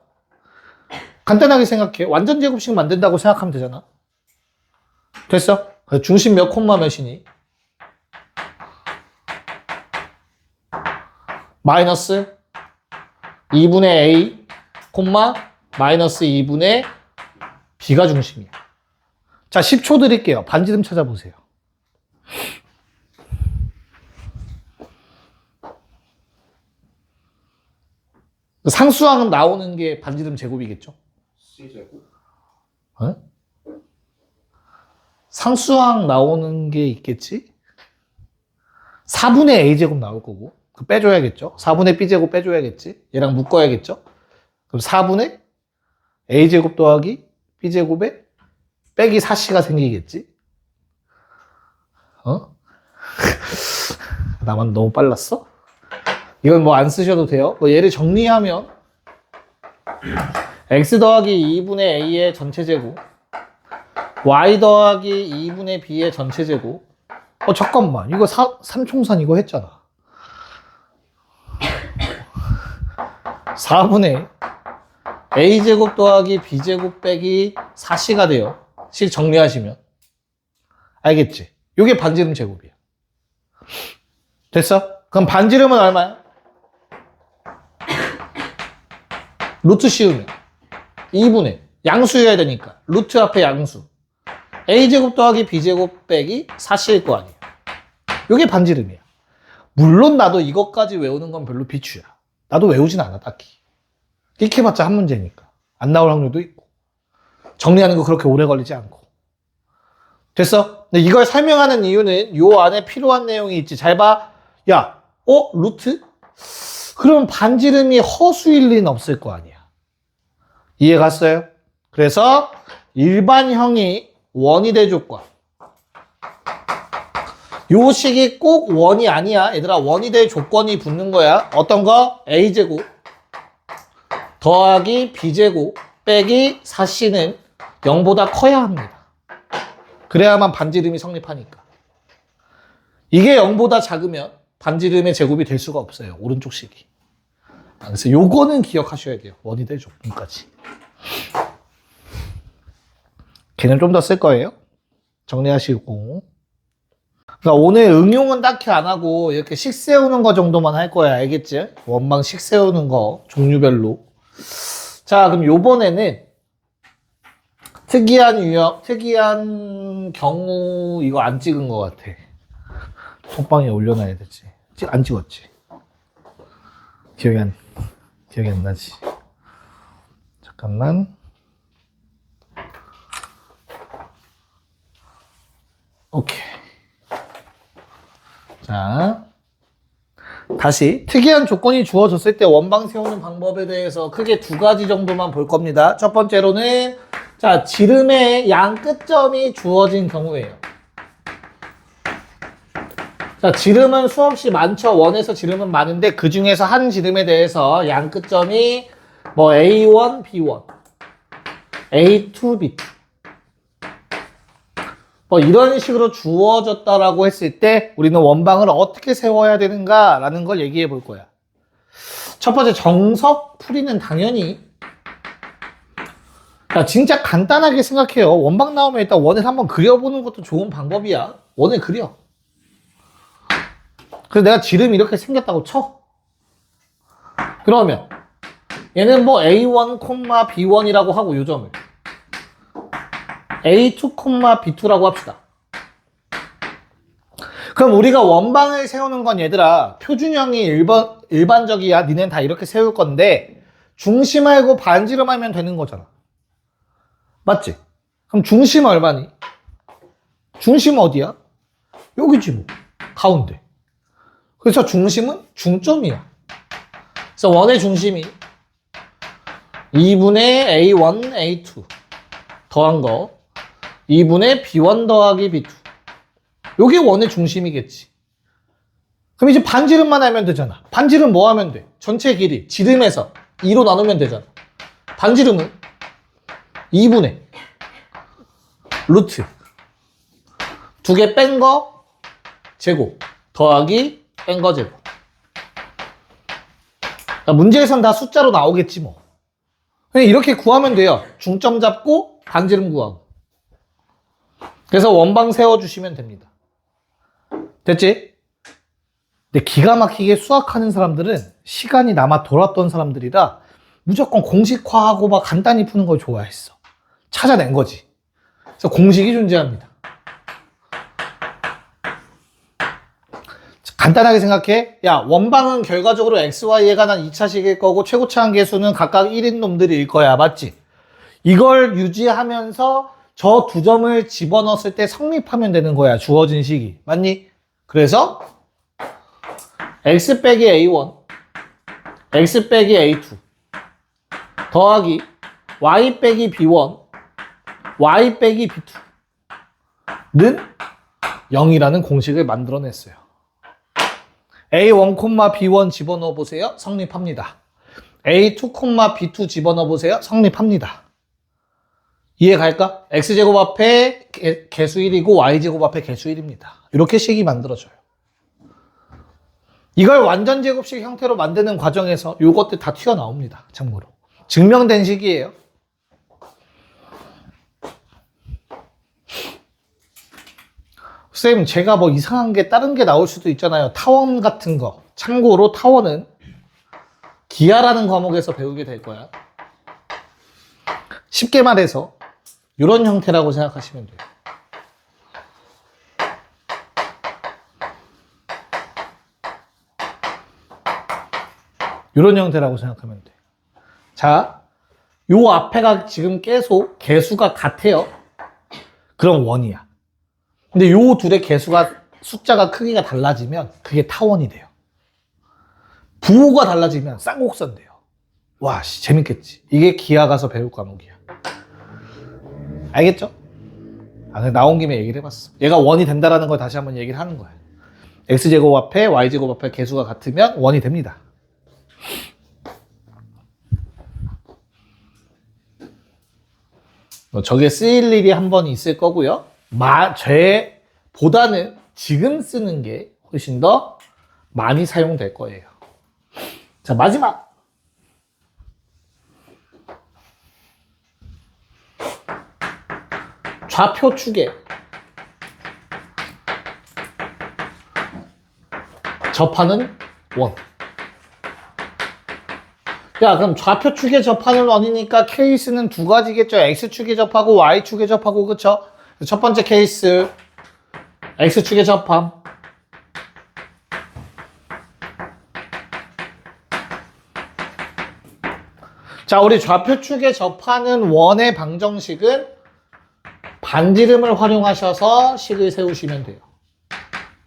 간단하게 생각해. 완전 제곱식 만든다고 생각하면 되잖아. 됐어? 중심 몇 콤마 몇이니? 마이너스 2분의 a, 콤마 마이너스 2분의 b가 중심이야. 자, 10초 드릴게요. 반지름 찾아보세요. 상수항은 나오는 게 반지름 제곱이겠죠? C제곱? 어? 상수항 나오는 게 있겠지? 4분의 a제곱 나올 거고 그 빼줘야겠죠? 4분의 b제곱 빼줘야겠지? 얘랑 묶어야겠죠? 그럼 4분의 a제곱 더하기 b제곱에 빼기 4c가 생기겠지? 어? 나만 너무 빨랐어? 이건 뭐 안 쓰셔도 돼요. 뭐 얘를 정리하면 x 더하기 2분의 a의 전체 제곱 y 더하기 2분의 b의 전체 제곱. 잠깐만, 이거 삼총산 이거 했잖아. 4분의 a제곱 더하기 b제곱 빼기 4c가 돼요. 식 정리하시면 알겠지? 이게 반지름 제곱이야. 됐어? 그럼 반지름은 얼마야? 루트 씌우면 2분의 양수여야 되니까 루트 앞에 양수 a제곱 더하기 b제곱 빼기 4c일 거 아니에요. 이게 반지름이야. 물론 나도 이것까지 외우는 건 별로 비추야. 나도 외우진 않아 딱히. 이렇게 해봤자 한 문제니까 안 나올 확률도 있고 정리하는 거 그렇게 오래 걸리지 않고. 됐어? 근데 이걸 설명하는 이유는 요 안에 필요한 내용이 있지. 잘 봐. 야, 루트? 그럼 반지름이 허수일 리는 없을 거 아니야. 이해 갔어요? 그래서 일반형이 원이 될 조건. 요 식이 꼭 원이 아니야. 얘들아, 원이 될 조건이 붙는 거야. 어떤 거? a제곱 더하기 b제곱 빼기 4c는 0보다 커야 합니다. 그래야만 반지름이 성립하니까. 이게 0보다 작으면 반지름의 제곱이 될 수가 없어요. 오른쪽 식이. 그래서 요거는 기억하셔야 돼요. 원이 될 조건까지. 걔는 좀 더 쓸 거예요. 정리하시고. 그러니까 오늘 응용은 딱히 안 하고 이렇게 식 세우는 거 정도만 할 거야. 알겠지? 원망 식 세우는 거 종류별로. 자, 그럼 요번에는 특이한 유형, 특이한 경우 이거 안 찍은 것 같아. 톡방에 올려놔야 되지. 안 찍었지? 기억이 안 나지? 잠깐만. 오케이. 자, 다시 특이한 조건이 주어졌을 때 원방 세우는 방법에 대해서 크게 두 가지 정도만 볼 겁니다. 첫 번째로는 자, 지름의 양 끝점이 주어진 경우예요. 자, 지름은 수없이 많죠. 원에서 지름은 많은데 그 중에서 한 지름에 대해서 양 끝점이 뭐 A1, B1, A2, B2 뭐 이런 식으로 주어졌다라고 했을 때 우리는 원방을 어떻게 세워야 되는가라는 걸 얘기해 볼 거야. 첫 번째 정석 풀이는 당연히 진짜 간단하게 생각해요. 원방 나오면 일단 원을 한번 그려보는 것도 좋은 방법이야. 원을 그려. 그래서 내가 지름이 이렇게 생겼다고 쳐. 그러면 얘는 뭐 A1, B1이라고 하고 요점을 A2, B2라고 합시다. 그럼 우리가 원방을 세우는 건 얘들아 표준형이 일반적이야. 니넨 다 이렇게 세울 건데 중심 알고 반지름 하면 되는 거잖아. 맞지? 그럼 중심 얼마니? 중심 어디야? 여기지 뭐. 가운데. 그래서 중심은 중점이야. 그래서 원의 중심이 2분의 A1, A2 더한 거 2분의 B1 더하기 B2. 요게 원의 중심이겠지. 그럼 이제 반지름만 하면 되잖아. 반지름 뭐 하면 돼? 전체 길이 지름에서 2로 나누면 되잖아. 반지름은 2분의 루트 2개 뺀 거 제곱 더하기 뺀 거 제곱. 그러니까 문제에선 다 숫자로 나오겠지 뭐. 그냥 이렇게 구하면 돼요. 중점 잡고 반지름 구하고. 그래서 원방 세워주시면 됩니다. 됐지? 근데 기가 막히게 수학하는 사람들은 시간이 남아 돌았던 사람들이라 무조건 공식화하고 막 간단히 푸는 걸 좋아했어. 찾아낸 거지. 그래서 공식이 존재합니다. 간단하게 생각해. 야, 원방은 결과적으로 XY에 관한 2차식일 거고 최고차 한계수는 각각 1인 놈들일 거야. 맞지? 이걸 유지하면서 저 두 점을 집어넣었을 때 성립하면 되는 거야. 주어진 식이. 맞니? 그래서 X 빼기 A1, X 빼기 A2 더하기 Y 빼기 B1, Y 빼기 B2는 0이라는 공식을 만들어냈어요. A1, B1 집어넣어 보세요. 성립합니다. A2, B2 집어넣어 보세요. 성립합니다. 이해 갈까? X제곱 앞에 개수 1이고 Y제곱 앞에 개수 1입니다. 이렇게 식이 만들어져요. 이걸 완전 제곱식 형태로 만드는 과정에서 요것들 다 튀어나옵니다. 참고로. 증명된 식이에요. 쌤, 제가 뭐 이상한 게 다른 게 나올 수도 있잖아요. 타원 같은 거. 참고로 타원은 기하라는 과목에서 배우게 될 거야. 쉽게 말해서 이런 형태라고 생각하시면 돼요. 이런 형태라고 생각하면 돼. 자, 요 앞에가 지금 계속 개수가 같아요. 그럼 원이야. 근데 요 둘의 개수가 숫자가 크기가 달라지면 그게 타원이 돼요. 부호가 달라지면 쌍곡선 돼요. 와, 재밌겠지. 이게 기하 가서 배울 과목이야. 알겠죠? 그냥 나온 김에 얘기를 해봤어. 얘가 원이 된다라는 걸 다시 한번 얘기를 하는 거야. X제곱 앞에 Y제곱 앞에 개수가 같으면 원이 됩니다. 저게 쓰일 일이 한 번 있을 거고요. 쟤보다는 지금 쓰는 게 훨씬 더 많이 사용될 거예요. 자, 마지막. 좌표 축에 접하는 원. 야, 그럼 좌표 축에 접하는 원이니까 케이스는 두 가지겠죠. X축에 접하고 Y축에 접하고, 그쵸? 첫 번째 케이스 X축에 접함. 자, 우리 좌표 축에 접하는 원의 방정식은 반지름을 활용하셔서 식을 세우시면 돼요.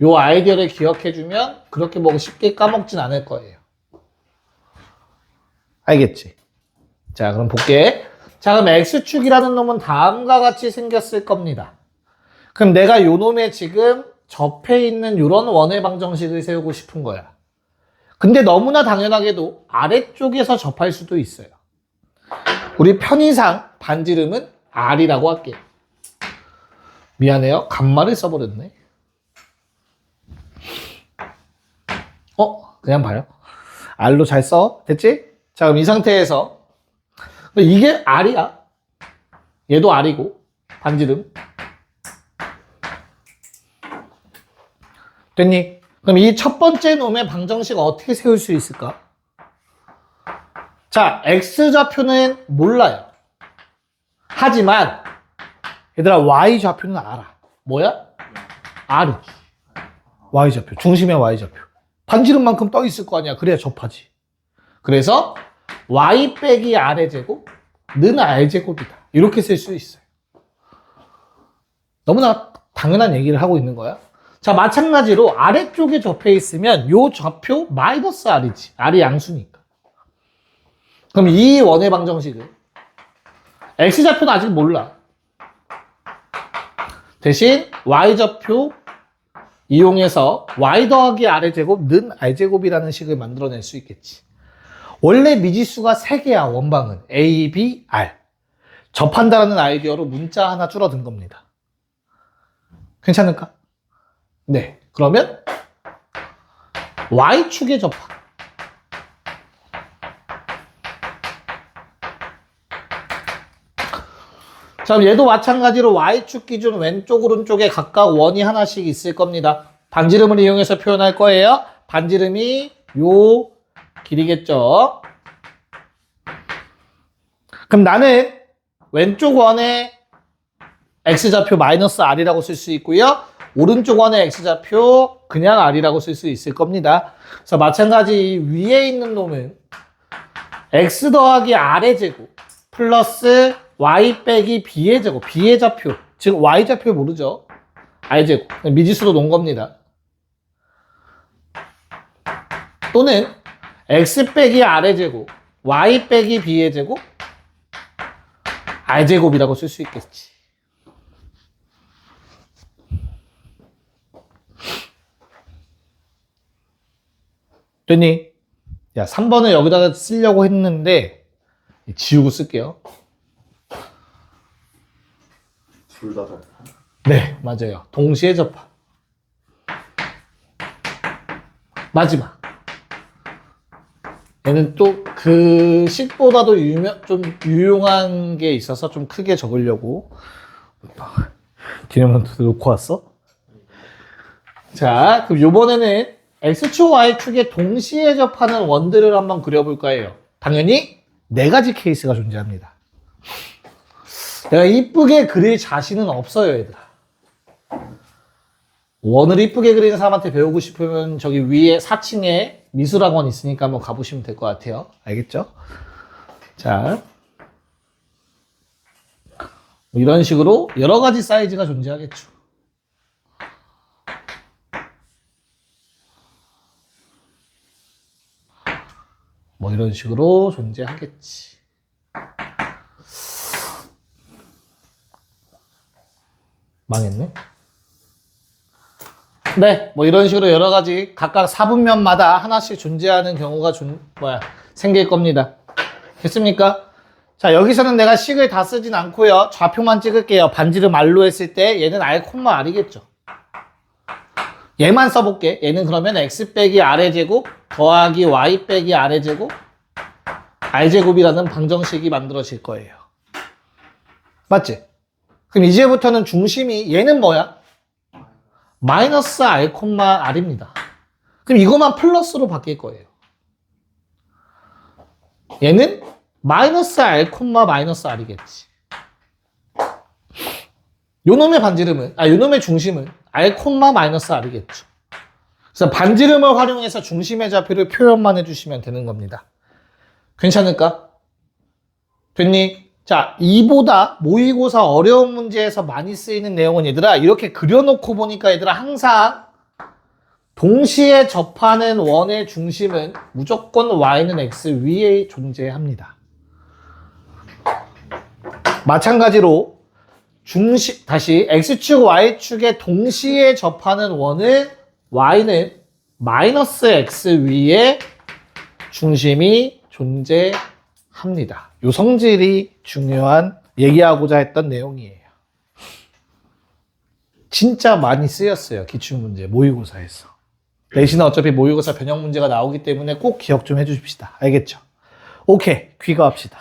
요 아이디어를 기억해주면 그렇게 뭐 쉽게 까먹진 않을 거예요. 알겠지? 자, 그럼 볼게. 자, 그럼 X축이라는 놈은 다음과 같이 생겼을 겁니다. 그럼 내가 요 놈에 지금 접해 있는 요런 원의 방정식을 세우고 싶은 거야. 근데 너무나 당연하게도 아래쪽에서 접할 수도 있어요. 우리 편의상 반지름은 R이라고 할게요. 미안해요. 간말을 써버렸네. 그냥 봐요. R로 잘 써. 됐지? 자, 그럼 이 상태에서 이게 R이야. 얘도 R이고 반지름. 됐니? 그럼 이 첫 번째 놈의 방정식 어떻게 세울 수 있을까? 자, X좌표는 몰라요. 하지만 얘들아, Y좌표는 알아. 뭐야? R이지. Y좌표. 중심의 Y좌표. 반지름만큼 떠 있을 거 아니야. 그래야 접하지. 그래서 Y 빼기 R의 제곱는 R제곱이다. 이렇게 쓸 수 있어요. 너무나 당연한 얘기를 하고 있는 거야. 자, 마찬가지로 아래쪽에 접해 있으면 요 좌표 마이너스 R이지. R이 양수니까. 그럼 이 원의 방정식은 X좌표는 아직 몰라. 대신 Y좌표 이용해서 y 더하기 r의 제곱 는 r제곱이라는 식을 만들어낼 수 있겠지. 원래 미지수가 3개야, 원방은. a, b, r. 접한다라는 아이디어로 문자 하나 줄어든 겁니다. 괜찮을까? 네. 그러면 y축의 접한. 자, 그럼 얘도 마찬가지로 y축 기준 왼쪽 오른쪽에 각각 원이 하나씩 있을 겁니다. 반지름을 이용해서 표현할 거예요. 반지름이 요 길이겠죠. 그럼 나는 왼쪽 원에 x좌표 마이너스 r이라고 쓸 수 있고요. 오른쪽 원에 x좌표 그냥 r이라고 쓸 수 있을 겁니다. 그래서 마찬가지 위에 있는 놈은 x 더하기 r의 제곱 플러스 y 빼기 b의 제곱, b의 좌표, 즉 y좌표 모르죠? r제곱, 미지수로 놓은 겁니다. 또는 x 빼기 r의 제곱, y 빼기 b의 제곱, r제곱이라고 쓸 수 있겠지. 됐니? 야, 3번을 여기다가 쓰려고 했는데 지우고 쓸게요. 둘 다 접한. 네, 맞아요. 동시에 접한. 마지막. 얘는 또 그 식보다도 좀 유용한 게 있어서 좀 크게 적으려고 기념문도 놓고 왔어. 자, 그럼 요번에는 X축, Y축에 동시에 접하는 원들을 한번 그려볼 거예요. 당연히 4가지 케이스가 존재합니다. 내가 이쁘게 그릴 자신은 없어요, 얘들아. 원을 이쁘게 그리는 사람한테 배우고 싶으면 저기 위에 4층에 미술학원 있으니까 한번 가보시면 될 것 같아요. 알겠죠? 자, 이런 식으로 여러 가지 사이즈가 존재하겠죠. 뭐 이런 식으로 존재하겠지. 망했네. 네, 뭐 이런 식으로 여러 가지 각각 사분면마다 하나씩 존재하는 경우가 생길 겁니다. 됐습니까? 자, 여기서는 내가 식을 다 쓰진 않고요. 좌표만 찍을게요. 반지름 R로 했을 때 얘는 R, R이겠죠. 얘만 써볼게. 얘는 그러면 X 빼기 R의 제곱 더하기 Y 빼기 R의 제곱 R제곱이라는 방정식이 만들어질 거예요. 맞지? 그럼 이제부터는 중심이 얘는 뭐야? 마이너스 R, R입니다. 그럼 이것만 플러스로 바뀔 거예요. 얘는 마이너스 R, 마이너스 R이겠지. 요놈의 반지름은, 요놈의 중심은 R, 마이너스 R이겠죠. 그래서 반지름을 활용해서 중심의 좌표를 표현만 해주시면 되는 겁니다. 괜찮을까? 됐니? 자, 이보다 모의고사 어려운 문제에서 많이 쓰이는 내용은 얘들아, 이렇게 그려놓고 보니까 얘들아 항상 동시에 접하는 원의 중심은 무조건 y는 x 위에 존재합니다. 마찬가지로 다시 x축, y축에 동시에 접하는 원은 y는 마이너스 x 위에 중심이 존재합니다. 요 성질이 중요한 얘기하고자 했던 내용이에요. 진짜 많이 쓰였어요. 기출문제, 모의고사에서. 내신은 어차피 모의고사 변형 문제가 나오기 때문에 꼭 기억 좀 해주십시다. 알겠죠? 오케이, 귀가합시다.